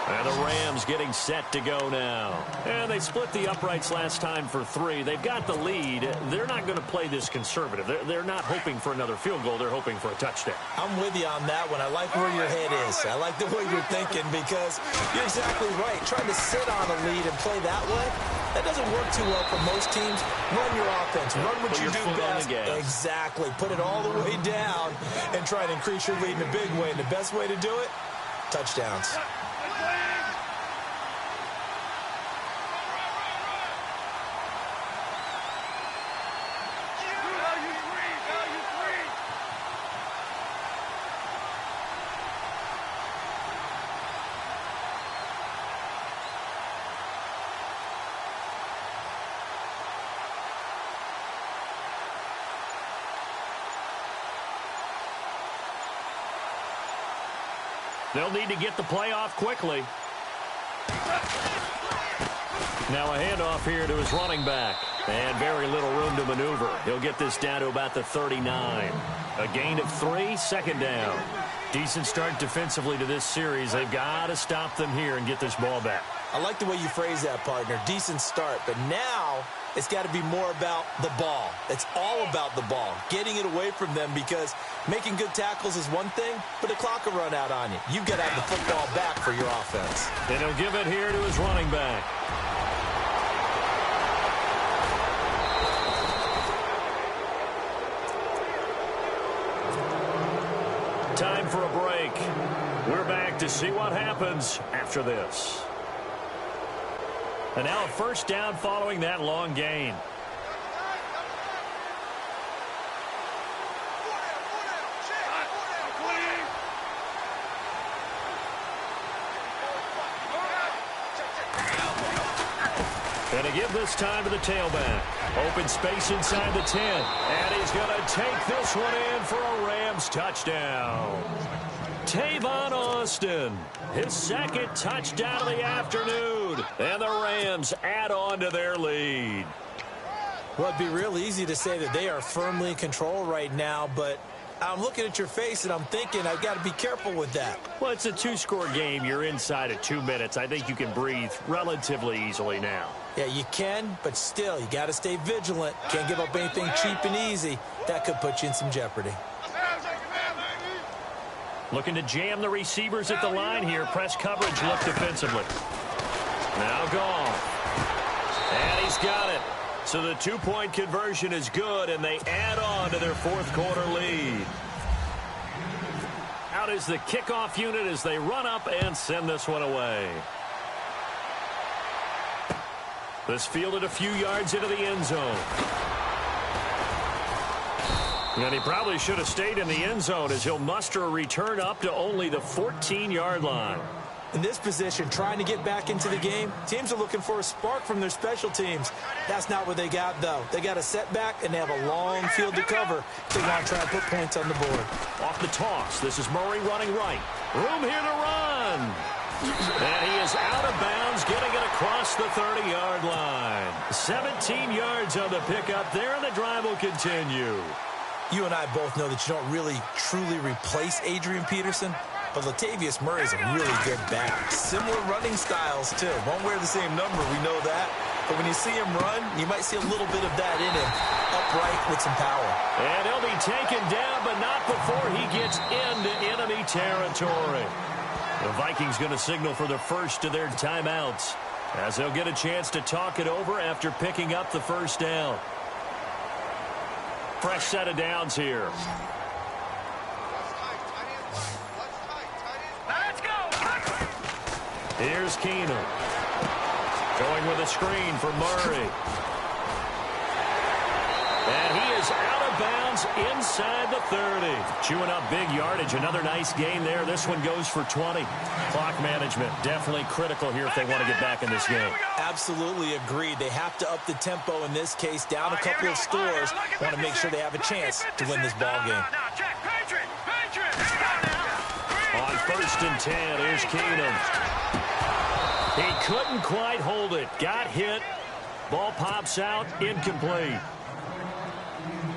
S3: And the Rams getting set to go now. And they split the uprights last time for 3. They've got the lead. They're not going to play this conservative. They're not hoping for another field goal. They're hoping for a touchdown.
S4: I'm with you on that one. I like where your head is. I like the way you're thinking because you're exactly right. Trying to sit on a lead and play that way, that doesn't work too well for most teams. Run your offense. Run what you do best. Exactly. Put it all the way down and try to increase your lead in a big way. And the best way to do it, touchdowns.
S3: They'll need to get the play off quickly. Now a handoff here to his running back. And very little room to maneuver. He'll get this down to about the 39. A gain of 3, second down. Decent start defensively to this series. They've got to stop them here and get this ball back.
S4: I like the way you phrase that, partner. Decent start. But now it's got to be more about the ball. It's all about the ball. Getting it away from them because making good tackles is one thing, but the clock will run out on you. You've got to have the football back for your offense.
S3: And he'll give it here to his running back. Time for a break. We're back to see what happens after this. And now a first down following that long gain. And to give this time to the tailback. Open space inside the 10. And he's going to take this one in for a Rams touchdown. Tavon Austin, his second touchdown of the afternoon. And the Rams add on to their lead.
S4: Well, it'd be real easy to say that they are firmly in control right now, but I'm looking at your face and I'm thinking I've got to be careful with that.
S3: Well, it's a 2-score game. You're inside of 2 minutes. I think you can breathe relatively easily now.
S4: Yeah, you can, but still, you got to stay vigilant. Can't give up anything cheap and easy. That could put you in some jeopardy.
S3: Looking to jam the receivers at the line here. Press coverage look defensively. Now Goff. And he's got it. So the 2-point conversion is good, and they add on to their fourth-quarter lead. Out is the kickoff unit as they run up and send this one away. This fielded a few yards into the end zone. And he probably should have stayed in the end zone as he'll muster a return up to only the 14-yard line.
S4: In this position, trying to get back into the game, teams are looking for a spark from their special teams. That's not what they got, though. They got a setback, and they have a long field to cover if they want to try and put points on the board.
S3: Off the toss, this is Murray running right. Room here to run. And he is out of bounds, getting it across the 30-yard line. 17 yards on the pickup there, and the drive will continue.
S4: You and I both know that you don't really, truly replace Adrian Peterson, but Latavius Murray is a really good back. Similar running styles, too. Won't wear the same number, we know that. But when you see him run, you might see a little bit of that in him, upright with some power.
S3: And he'll be taken down, but not before he gets into enemy territory. The Vikings going to signal for the first of their timeouts as they'll get a chance to talk it over after picking up the first down. Fresh set of downs here. Here's Keenum. Going with a screen for Murray. And he is out of bounds inside the 30. Chewing up big yardage. Another nice gain there. This one goes for 20. Clock management definitely critical here if they want to get back in this game.
S4: Absolutely agreed. They have to up the tempo in this case. Down a couple of scores. Want to make sure they have a chance to win this ball game.
S3: On 1st and 10, here's Keenum. He couldn't quite hold it. Got hit. Ball pops out. Incomplete.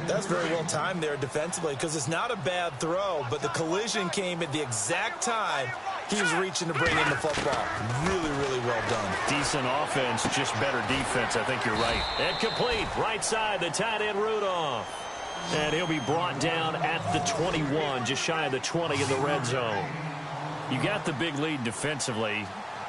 S4: That's very well timed there defensively because it's not a bad throw, but the collision came at the exact time he was reaching to bring in the football. Really, really well done.
S3: Decent offense, just better defense. I think you're right. And complete. Right side, the tight end Rudolph. And he'll be brought down at the 21, just shy of the 20 in the red zone. You got the big lead defensively.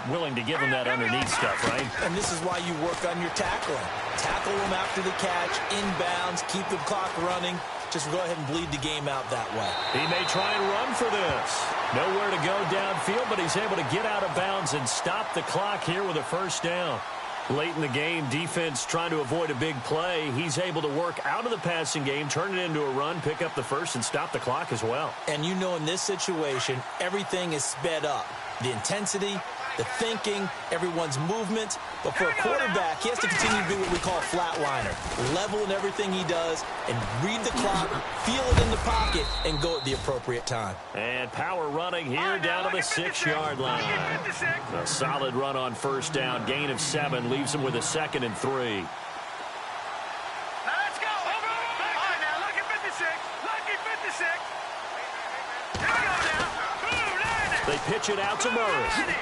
S3: Willing to give him that underneath stuff, right?
S4: And this is why you work on your tackling. Tackle them after the catch, inbounds, keep the clock running. Just go ahead and bleed the game out that way.
S3: He may try and run for this. Nowhere to go downfield, but he's able to get out of bounds and stop the clock here with a 1st down. Late in the game, defense trying to avoid a big play. He's able to work out of the passing game, turn it into a run, pick up the 1st, and stop the clock as well.
S4: And you know in this situation, everything is sped up. The intensity, the thinking, everyone's movement. But for a quarterback, he has to continue to do what we call a flatliner. Level in everything he does and read the clock, feel it in the pocket, and go at the appropriate time.
S3: And power running here down to the 6-yard line. A solid run on 1st down. Gain of 7 leaves him with a 2nd and 3.
S5: Let's go. All right, now, lucky 56. Lucky 56. Here we go now.
S3: They pitch it out to Murray.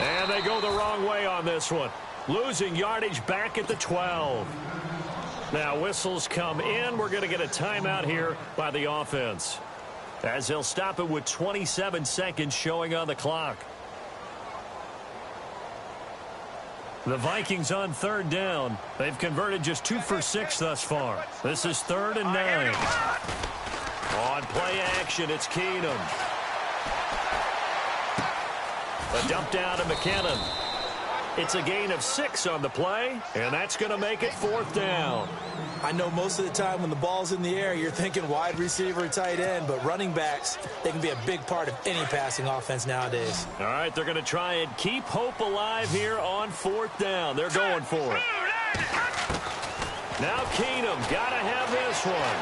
S3: And they go the wrong way on this one. Losing yardage back at the 12. Now whistles come in. We're going to get a timeout here by the offense, as they'll stop it with 27 seconds showing on the clock. The Vikings on 3rd down. They've converted just 2 for 6 thus far. This is 3rd and 9. On play action, it's Keenum. A dump down to McKinnon. It's a gain of 6 on the play, and that's going to make it 4th down.
S4: I know most of the time when the ball's in the air, you're thinking wide receiver, tight end, but running backs, they can be a big part of any passing offense nowadays.
S3: All right, they're going to try and keep hope alive here on 4th down. They're going for it. Now Keenum, got to have this one.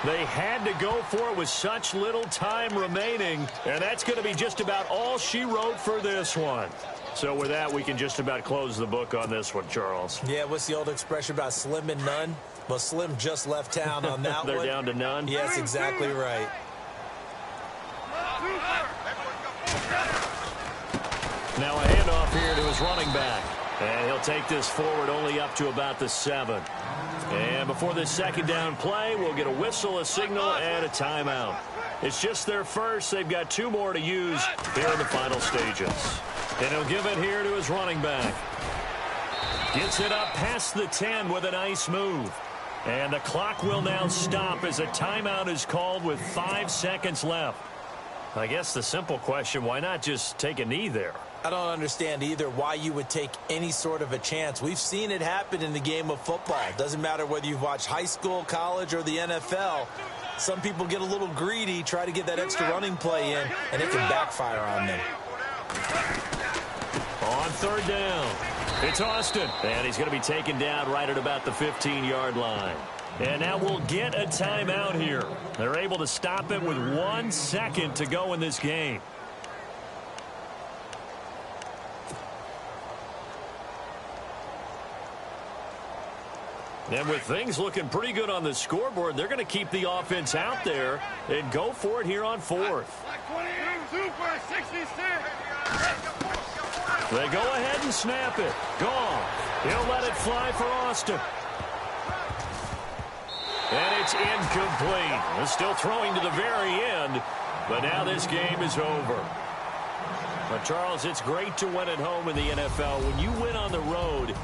S3: They had to go for it with such little time remaining, and that's going to be just about all she wrote for this one. So with that, we can just about close the book on this one, Charles.
S4: Yeah, what's the old expression about slim and none? Well, Slim just left town on that
S3: They're
S4: one.
S3: down to none?
S4: Yes, exactly right.
S3: Now a handoff here to his running back. And he'll take this forward only up to about the 7. And before this 2nd down play, we'll get a whistle, a signal, and a timeout. It's just their first. They've got 2 more to use here in the final stages. And he'll give it here to his running back. Gets it up past the 10 with a nice move. And the clock will now stop as a timeout is called with 5 seconds left. I guess the simple question, why not just take a knee there?
S4: I don't understand either why you would take any sort of a chance. We've seen it happen in the game of football. Doesn't matter whether you've watched high school, college, or the NFL. Some people get a little greedy, try to get that extra running play in, and it can backfire on them.
S3: On 3rd down, it's Austin. And he's going to be taken down right at about the 15-yard line. And now we'll get a timeout here. They're able to stop it with 1 second to go in this game. And with things looking pretty good on the scoreboard, they're going to keep the offense out there and go for it here on 4th. They go ahead and snap it. Gone. He'll let it fly for Austin. And it's incomplete. They're still throwing to the very end, but now this game is over. But, Charles, it's great to win at home in the NFL. When you win on the road,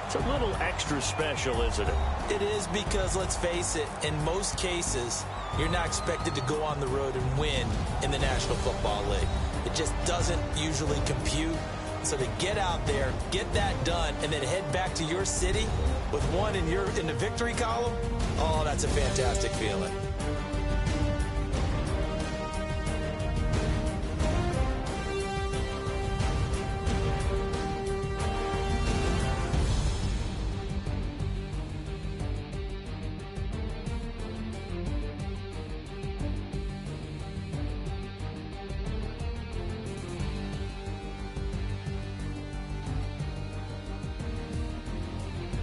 S3: it's a little extra special, isn't it?
S4: It is because, let's face it, in most cases, you're not expected to go on the road and win in the National Football League. it just doesn't usually compute. So to get out there, get that done, and then head back to your city with one in the victory column, oh, that's a fantastic feeling.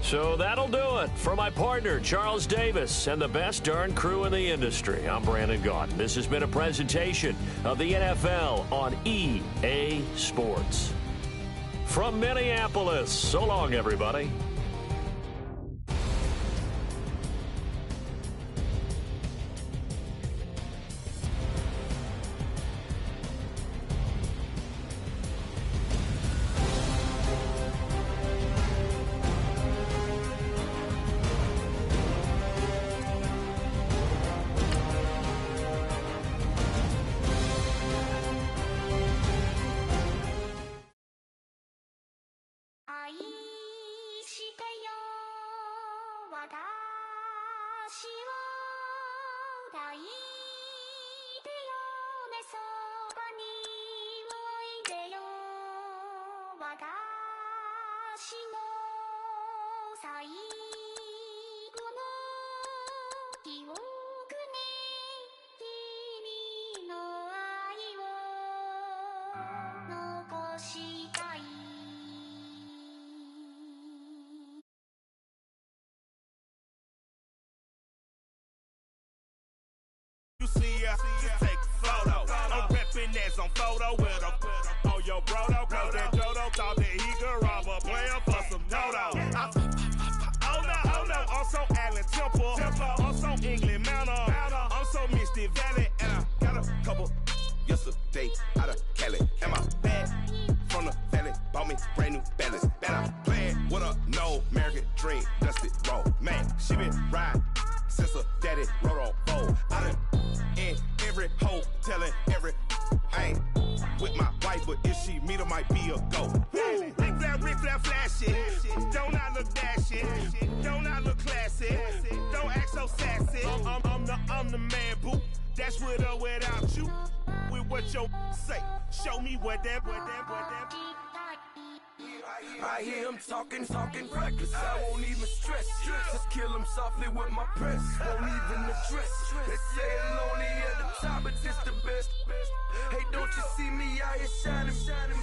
S3: So that'll do it for my partner, Charles Davis, and the best darn crew in the industry. I'm Brandon Gaudin. This has been a presentation of the NFL on EA Sports. From Minneapolis, so long, everybody.
S8: Just take a photo. I'm reppin' as on photo with a on your brodo. Cause that Jodo thought that he could rob a player for some dodo. Oh no, I'm so Allen Temple. I'm so England Mountain. I'm so Misty Valley. And I got a couple yesterday out of Cali. And my bag from the valley bought me brand new balance. And I'm playing with a no American dream. Dusty road. Man, she been riding since her daddy rode on bold. I done in every hole, telling every I ain't with my wife, but if she meet her, might be a go. Rick Flair flashy, don't I look dashy, don't I look classy, don't act so sassy. I'm the man, boo. That's with or without you. With what your say, show me what that.
S6: I hear him talking reckless. I won't even stress. Just kill him softly with my press. Won't even address. They say it's lonely at the top, but this the best. Hey, don't you see me out here shining,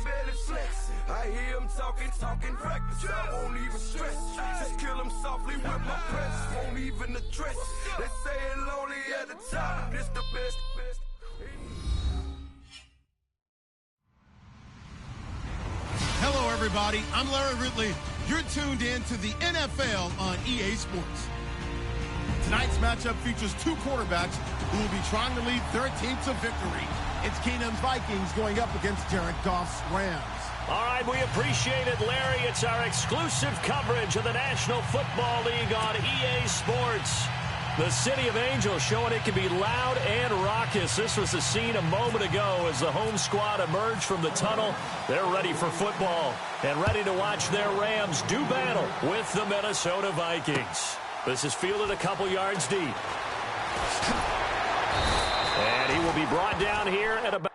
S6: barely flexing. I hear him talking reckless. I won't even stress. Just kill him softly with my press. Won't even address. They say it's lonely at the top, but this the best.
S2: Hello, everybody. I'm Larry Ridley. You're tuned in to the NFL on EA Sports. Tonight's matchup features two quarterbacks who will be trying to lead their team to victory. It's Keenum's Vikings going up against Jared Goff's Rams.
S3: All right, we appreciate it, Larry. It's our exclusive coverage of the National Football League on EA Sports. The City of Angels showing it can be loud and raucous. This was the scene a moment ago as the home squad emerged from the tunnel. They're ready for football and ready to watch their Rams do battle with the Minnesota Vikings. This is fielded a couple yards deep. And he will be brought down here at about...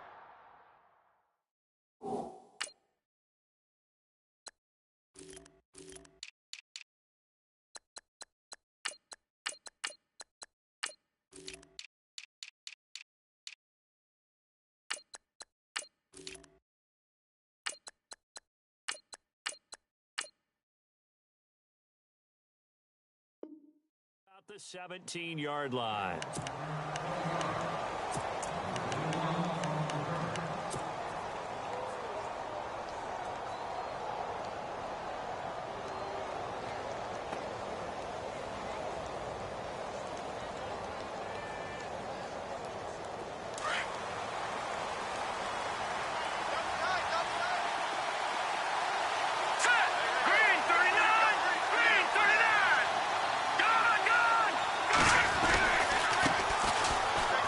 S3: the 17-yard line.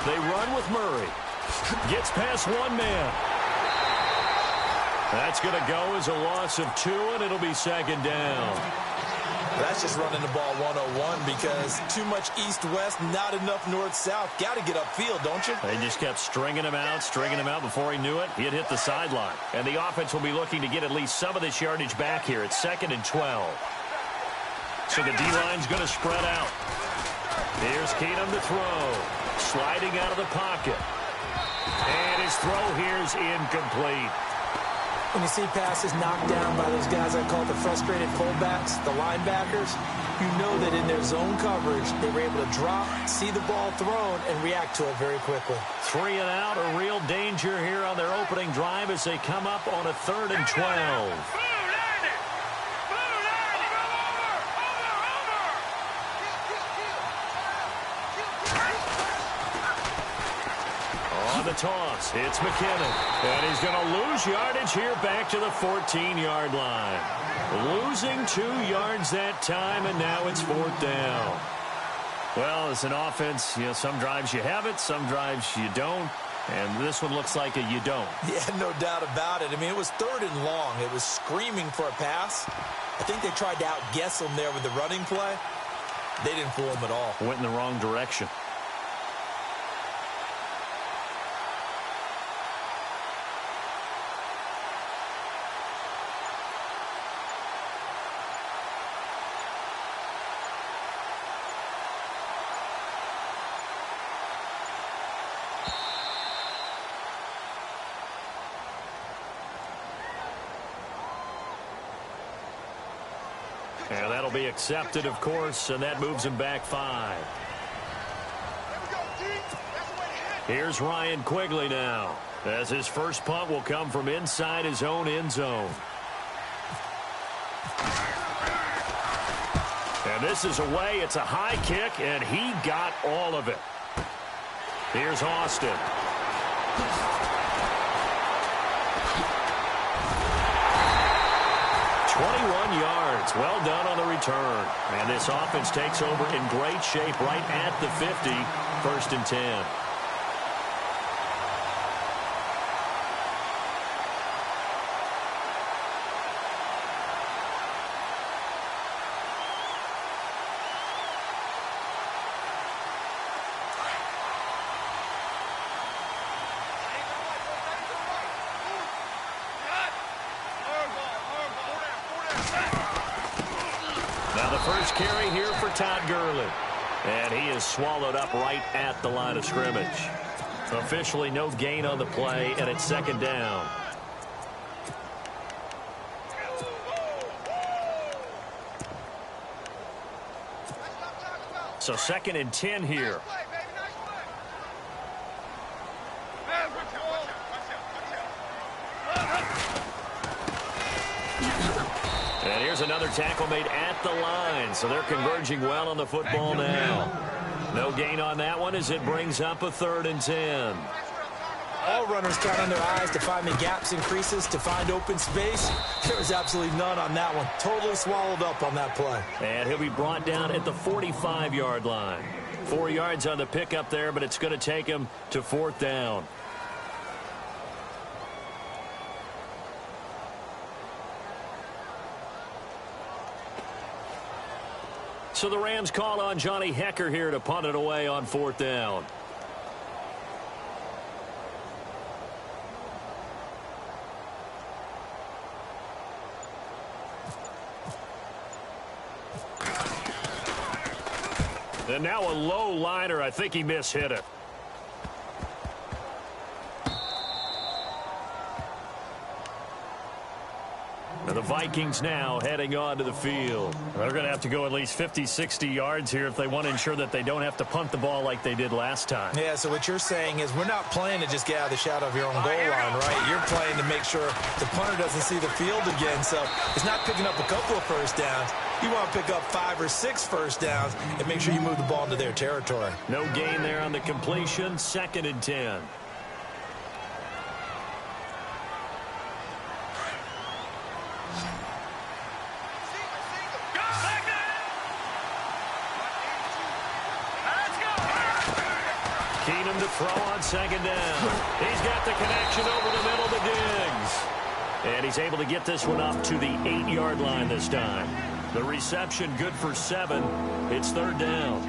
S3: They run with Murray. Gets past one man. That's going to go as a loss of 2, and it'll be second down.
S4: That's just running the ball 101 because too much east-west, not enough north-south. Got to get upfield, don't you?
S3: They just kept stringing him out. Before he knew it, he had hit the sideline. And the offense will be looking to get at least some of this yardage back here. It's 2nd and 12. So the D-line's going to spread out. Here's Keenum to throw. Sliding out of the pocket. And his throw here's incomplete.
S4: When you see passes knocked down by those guys I call the frustrated fullbacks, the linebackers, you know that in their zone coverage, they were able to drop, see the ball thrown, and react to it very quickly.
S3: 3 and out, a real danger here on their opening drive as they come up on a 3rd and 12. On the toss, it's McKinnon. And he's going to lose yardage here back to the 14-yard line. Losing 2 yards that time, and now it's 4th down. Well, as an offense, you know, some drives you have it, some drives you don't. And this one looks like a you don't. Yeah,
S4: no doubt about it. I mean, it was 3rd and long. It was screaming for a pass. I think they tried to outguess him there with the running play. They didn't fool him at all.
S3: Went in the wrong direction. And that'll be accepted, of course, and that moves him back 5. Here's Ryan Quigley now, as his first punt will come from inside his own end zone. And this is away. It's a high kick, and he got all of it. Here's Austin. 21 yards. Well done on the return. And this offense takes over in great shape right at the 50. 1st and 10. First carry here for Todd Gurley. And he is swallowed up right at the line of scrimmage. Officially no gain on the play, and it's 2nd down. So 2nd and 10 here. And here's another tackle made at the line. So they're converging well on the football now. No gain on that one as it brings up a 3rd and 10.
S4: All runners count on their eyes to find the gaps and creases, to find open space. There was absolutely none on that one. Totally swallowed up on that play.
S3: And he'll be brought down at the 45-yard line. 4 yards on the pickup there, but it's going to take him to 4th down. So the Rams call on Johnny Hecker here to punt it away on 4th down. And now a low liner. I think he mishit it. And the Vikings now heading onto the field. They're going to have to go at least 50, 60 yards here if they want to ensure that they don't have to punt the ball like they did last time.
S4: Yeah, so what you're saying is we're not playing to just get out of the shadow of your own goal line, right? You're playing to make sure the punter doesn't see the field again. So it's not picking up a couple of first downs. You want to pick up 5 or 6 first downs and make sure you move the ball into their territory.
S3: No gain there on the completion. 2nd and 10. Keenum to throw on 2nd down. He's got the connection over the middle to Diggs. And he's able to get this one up to the 8-yard line this time. The reception good for 7. It's third down.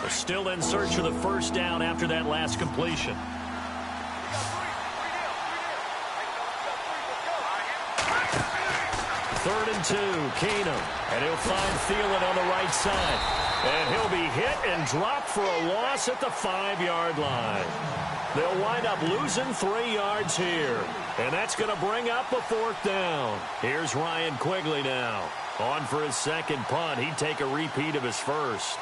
S3: We're still in search of the first down after that last completion. Third and 2, Keenum. And he'll find Thielen on the right side. And he'll be hit and dropped for a loss at the 5-yard line. They'll wind up losing 3 yards here. And that's going to bring up a 4th down. Here's Ryan Quigley now. On for his second punt. He'd take a repeat of his first.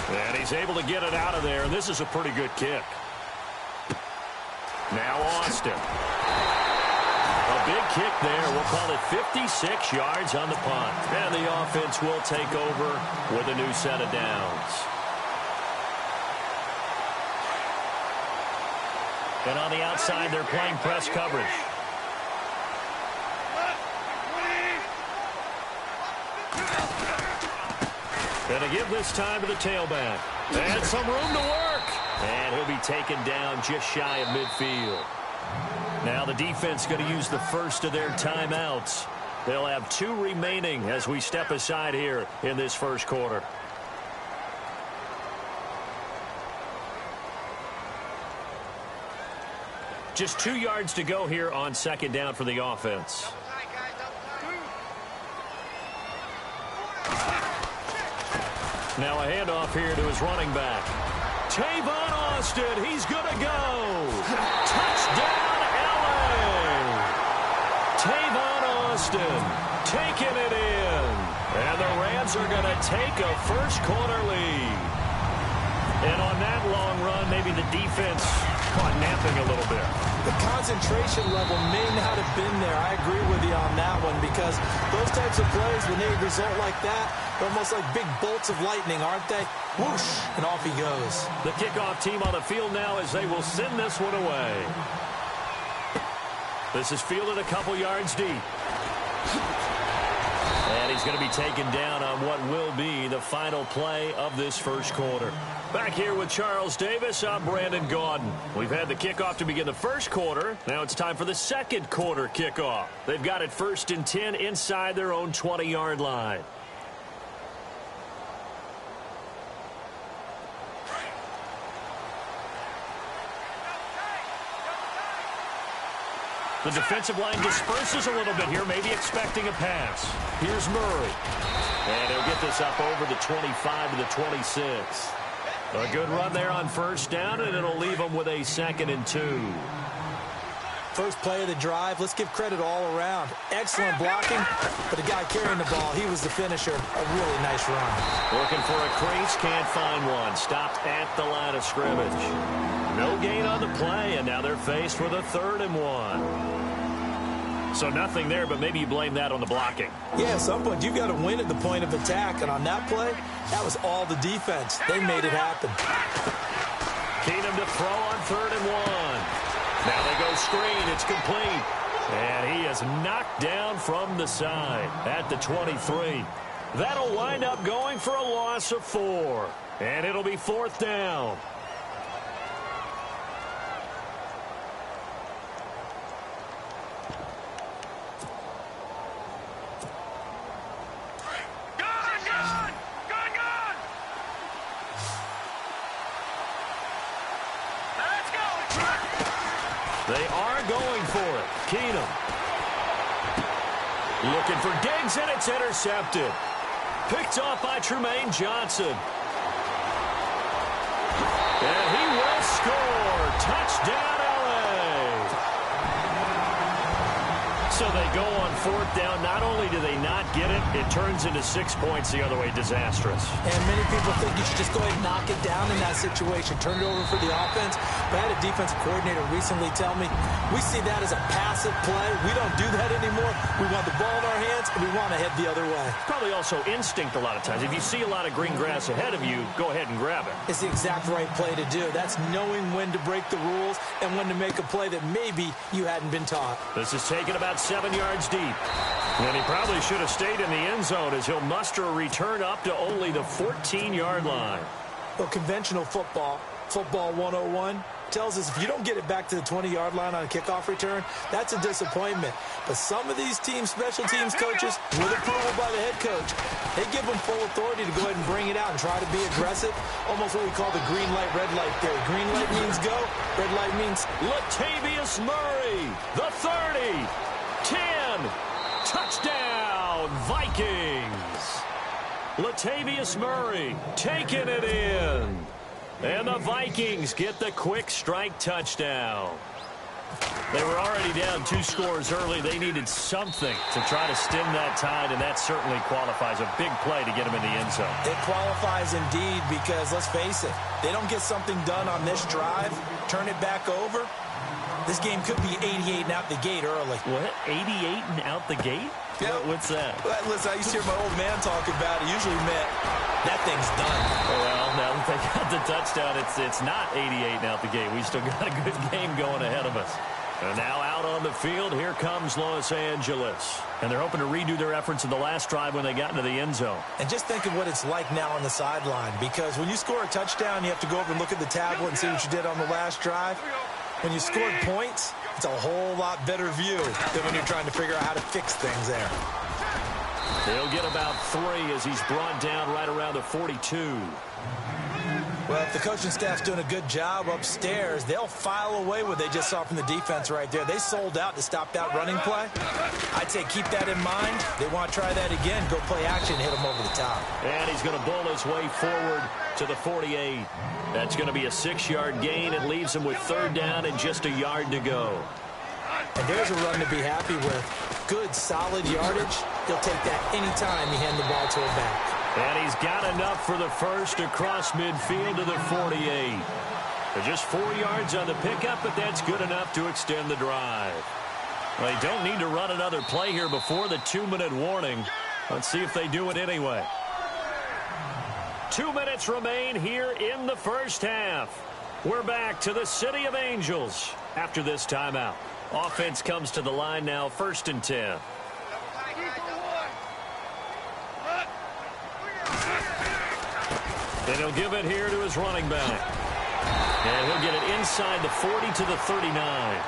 S3: And he's able to get it out of there. And this is a pretty good kick. Now Austin. A big kick there. We'll call it 56 yards on the punt. And the offense will take over with a new set of downs. And on the outside, they're playing press coverage. Going to give this time to the tailback. And some room to work. And he'll be taken down just shy of midfield. Now the defense going to use the first of their timeouts. They'll have 2 remaining as we step aside here in this first quarter. Just 2 yards to go here on second down for the offense. Now a handoff here to his running back. Tavon Austin, he's going to go. Touchdown, LA. Tavon Austin taking it in. And the Rams are going to take a first quarter lead. And on that long run, maybe the defense caught napping a little bit.
S4: The concentration level may not have been there. I agree with you on that one because those types of plays, when they result like that, they're almost like big bolts of lightning, aren't they? Whoosh, and off he goes.
S3: The kickoff team on the field now as they will send this one away. This is fielded a couple yards deep. And he's going to be taken down on what will be the final play of this first quarter. Back here with Charles Davis, I'm Brandon Gaudin. We've had the kickoff to begin the first quarter. Now it's time for the second quarter kickoff. They've got it 1st and 10 inside their own 20-yard line. The defensive line disperses a little bit here, maybe expecting a pass. Here's Murray. And he'll get this up over the 25 to the 26. A good run there on first down, and it'll leave them with a 2nd and 2.
S4: First play of the drive. Let's give credit all around. Excellent blocking, but the guy carrying the ball, he was the finisher. A really nice run.
S3: Looking for a crease, can't find one. Stopped at the line of scrimmage. No gain on the play, and now they're faced with a 3rd and 1. So nothing there, but maybe you blame that on the blocking.
S4: Yeah, at some point, you've got to win at the point of attack. And on that play, that was all the defense. They made it happen.
S3: Keenum to throw on 3rd and 1. Now they go screen. It's complete. And he is knocked down from the side at the 23. That'll wind up going for a loss of 4. And it'll be 4th down. They are going for it. Keenum. Looking for Diggs, and it's intercepted. Picked off by Tremaine Johnson. And he will score. Touchdown, LA. So they go on 4th down. Not only do they not get it, it turns into 6 points the other way. Disastrous.
S4: And many people think you should just go ahead and knock it down in that situation. Turn it over for the offense. But I had a defensive coordinator recently tell me, we see that as a passive play. We don't do that anymore. We want the ball in our hands, and we want to head the other way.
S3: Probably also instinct a lot of times. If you see a lot of green grass ahead of you, go ahead and grab it.
S4: It's the exact right play to do. That's knowing when to break the rules and when to make a play that maybe you hadn't been taught.
S3: This is taken about 7 yards deep. And he probably should have stayed in the end zone as he'll muster a return up to only the 14-yard line.
S4: Well, conventional football 101, tells us if you don't get it back to the 20-yard line on a kickoff return, that's a disappointment. But some of these teams, special teams coaches, with approval by the head coach, they give them full authority to go ahead and bring it out and try to be aggressive, almost what we call the green light, red light theory. Green light means go, red light means...
S3: Latavius Murray, the 30, 10, touchdown, Vikings. Latavius Murray taking it in. And the Vikings get the quick strike touchdown. They were already down 2 scores early. They needed something to try to stem that tide, and that certainly qualifies. A big play to get them in the end zone.
S4: It qualifies indeed because, let's face it, they don't get something done on this drive, turn it back over. This game could be 88 and out the gate early.
S3: What? 88 and out the gate?
S4: Yeah.
S3: What's that?
S4: Well, listen, I used to hear my old man talk about it. Usually meant that thing's done.
S3: Well, now that they got the touchdown, it's not 88 and out the gate. We still got a good game going ahead of us. And now out on the field, here comes Los Angeles. And they're hoping to redo their efforts in the last drive when they got into the end zone.
S4: And just think of what it's like now on the sideline, because when you score a touchdown, you have to go over and look at the tablet and see what you did on the last drive. When you scored points, it's a whole lot better view than when you're trying to figure out how to fix things there.
S3: They'll get about 3 as he's brought down right around the 42.
S4: Well, if the coaching staff's doing a good job upstairs, they'll file away what they just saw from the defense right there. They sold out to stop that running play. I'd say keep that in mind. They want to try that again, go play action, hit them over the top.
S3: And he's going to bowl his way forward to the 48. That's going to be a 6-yard gain. It leaves him with 3rd down and just a yard to go.
S4: And there's a run to be happy with. Good, solid yardage. He'll take that anytime you hand the ball to a back.
S3: And he's got enough for the first across midfield to the 48. Just 4 yards on the pickup, but that's good enough to extend the drive. Well, they don't need to run another play here before the 2-minute warning. Let's see if they do it anyway. 2 minutes remain here in the first half. We're back to the City of Angels after this timeout. Offense comes to the line now, 1st and 10. And he'll give it here to his running back. And he'll get it inside the 40 to the 39.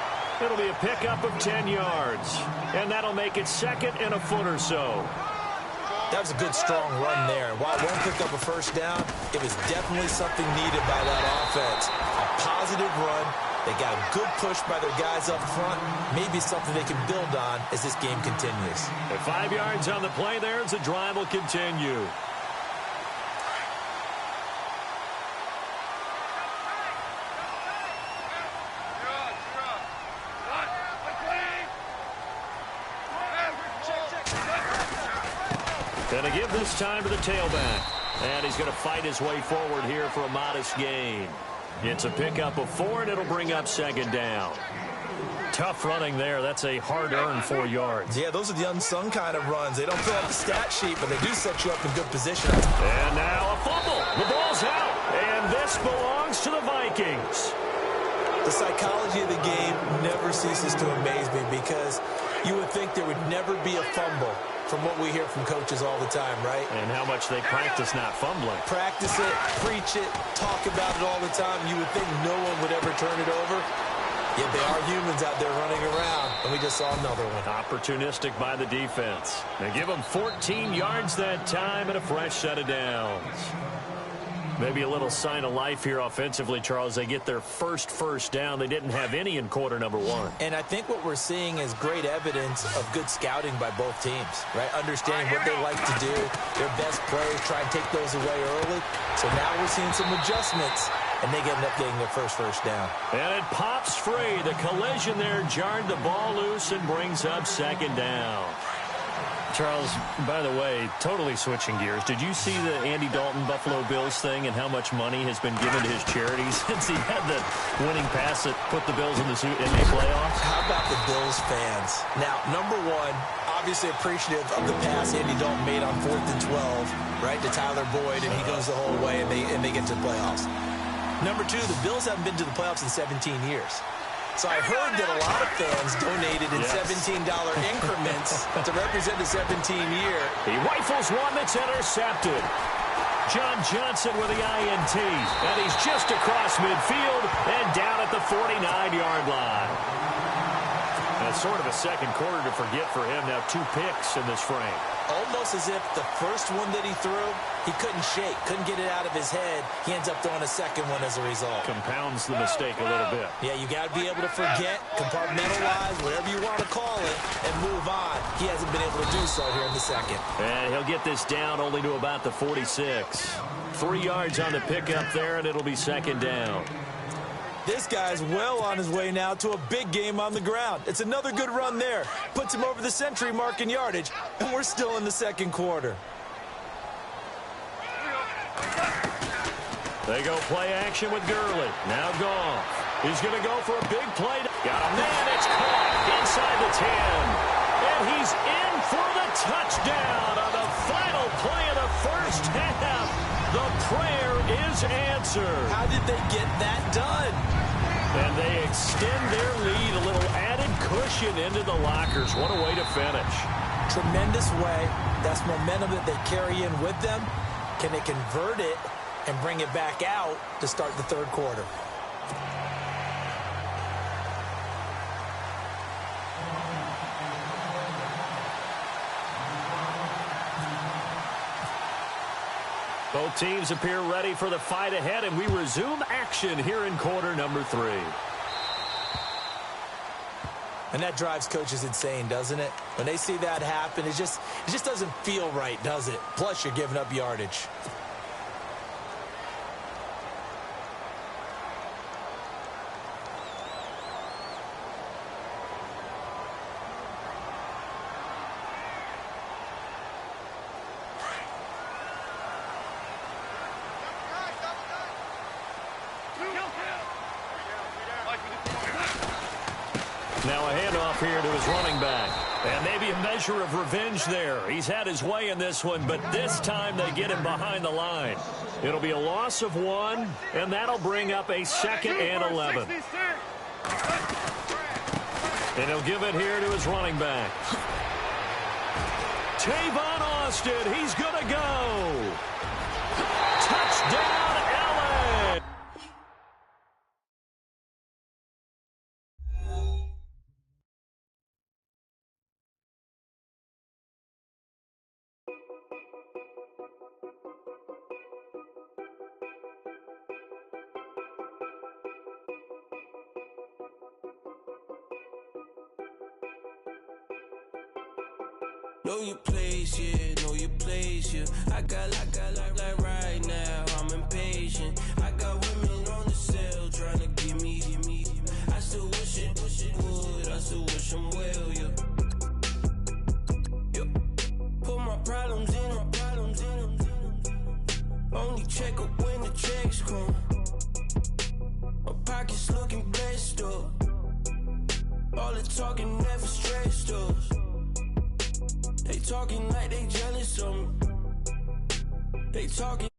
S3: It'll be a pickup of 10 yards. And that'll make it 2nd and a foot or so.
S4: That was a good, strong run there. While it won't pick up a 1st down, it was definitely something needed by that offense. A positive run. They got a good push by their guys up front. Maybe something they can build on as this game continues.
S3: At 5 yards on the play there as the drive will continue. Going to give this time to the tailback. And he's going to fight his way forward here for a modest gain. It's a pickup of 4, and it'll bring up 2nd down. Tough running there. That's a hard-earned 4 yards.
S4: Yeah, those are the unsung kind of runs. They don't fill out the stat sheet, but they do set you up in good position.
S3: And now a fumble. The ball's out. And this belongs to the Vikings.
S4: The psychology of the game never ceases to amaze me because you would think there would never be a fumble from what we hear from coaches all the time, right?
S3: And how much they practice not fumbling.
S4: Practice it, preach it, talk about it all the time. You would think no one would ever turn it over. Yet they are humans out there running around, and we just saw another one.
S3: Opportunistic by the defense. They give them 14 yards that time and a fresh set of downs. Maybe a little sign of life here offensively, Charles. They get their first down. They didn't have any in quarter number 1.
S4: And I think what we're seeing is great evidence of good scouting by both teams, right? Understanding what they like to do, their best plays, try and take those away early. So now we're seeing some adjustments, and they end up getting their first down.
S3: And it pops free. The collision there jarred the ball loose and brings up 2nd down. Charles, by the way, totally switching gears. Did you see the Andy Dalton Buffalo Bills thing and how much money has been given to his charities since he had the winning pass that put the Bills in the playoffs?
S4: How about the Bills fans? Now, number 1, obviously appreciative of the pass Andy Dalton made on 4th and 12, right, to Tyler Boyd, and he goes the whole way, and they get to the playoffs. Number 2, the Bills haven't been to the playoffs in 17 years. So I heard that a lot of fans donated in $17 increments to represent the 17-year.
S3: He rifles one that's intercepted. John Johnson with the INT. And he's just across midfield and down at the 49-yard line. That's sort of a second quarter to forget for him. Now 2 picks in this frame.
S4: Almost as if the first one that he threw, he couldn't shake, couldn't get it out of his head. He ends up throwing a second one as a result.
S3: Compounds the mistake a little bit.
S4: Yeah, you got to be able to forget, compartmentalize, whatever you want to call it, and move on. He hasn't been able to do so here in the second.
S3: And he'll get this down only to about the 46. 3 yards on the pickup there, and it'll be second down.
S4: This guy's well on his way now to a big game on the ground. It's another good run there. Puts him over the century mark in yardage, and we're still in the second quarter.
S3: They go play action with Gurley. Now Goff. He's going to go for a big play. Got a man. It's caught inside the 10. And he's in for the touchdown on the final play of the first half. The prayer is answered.
S4: How did they get that done?
S3: And they extend their lead, a little added cushion into the lockers. What a way to finish.
S4: Tremendous way. That's momentum that they carry in with them. Can they convert it and bring it back out to start the third quarter?
S3: Both teams appear ready for the fight ahead, and we resume action here in quarter number 3.
S4: And that drives coaches insane, doesn't it? When they see that happen, it just doesn't feel right, does it? Plus, you're giving up yardage.
S3: Now a handoff here to his running back. And maybe a measure of revenge there. He's had his way in this one, but this time they get him behind the line. It'll be a loss of 1, and that'll bring up a 2nd and 11. And he'll give it here to his running back. Tavon Austin, he's going to go. Touchdown, Allen.
S6: Know your place, yeah, know your place, yeah. I got like right now, I'm impatient. I got women on the cell trying to give me. I still wish it would, I still wish them well, yeah. Put my problems in. Only check up when the checks come. My pockets looking blessed up. All the talking never stressed us. They talking like they jealous of me. They talking.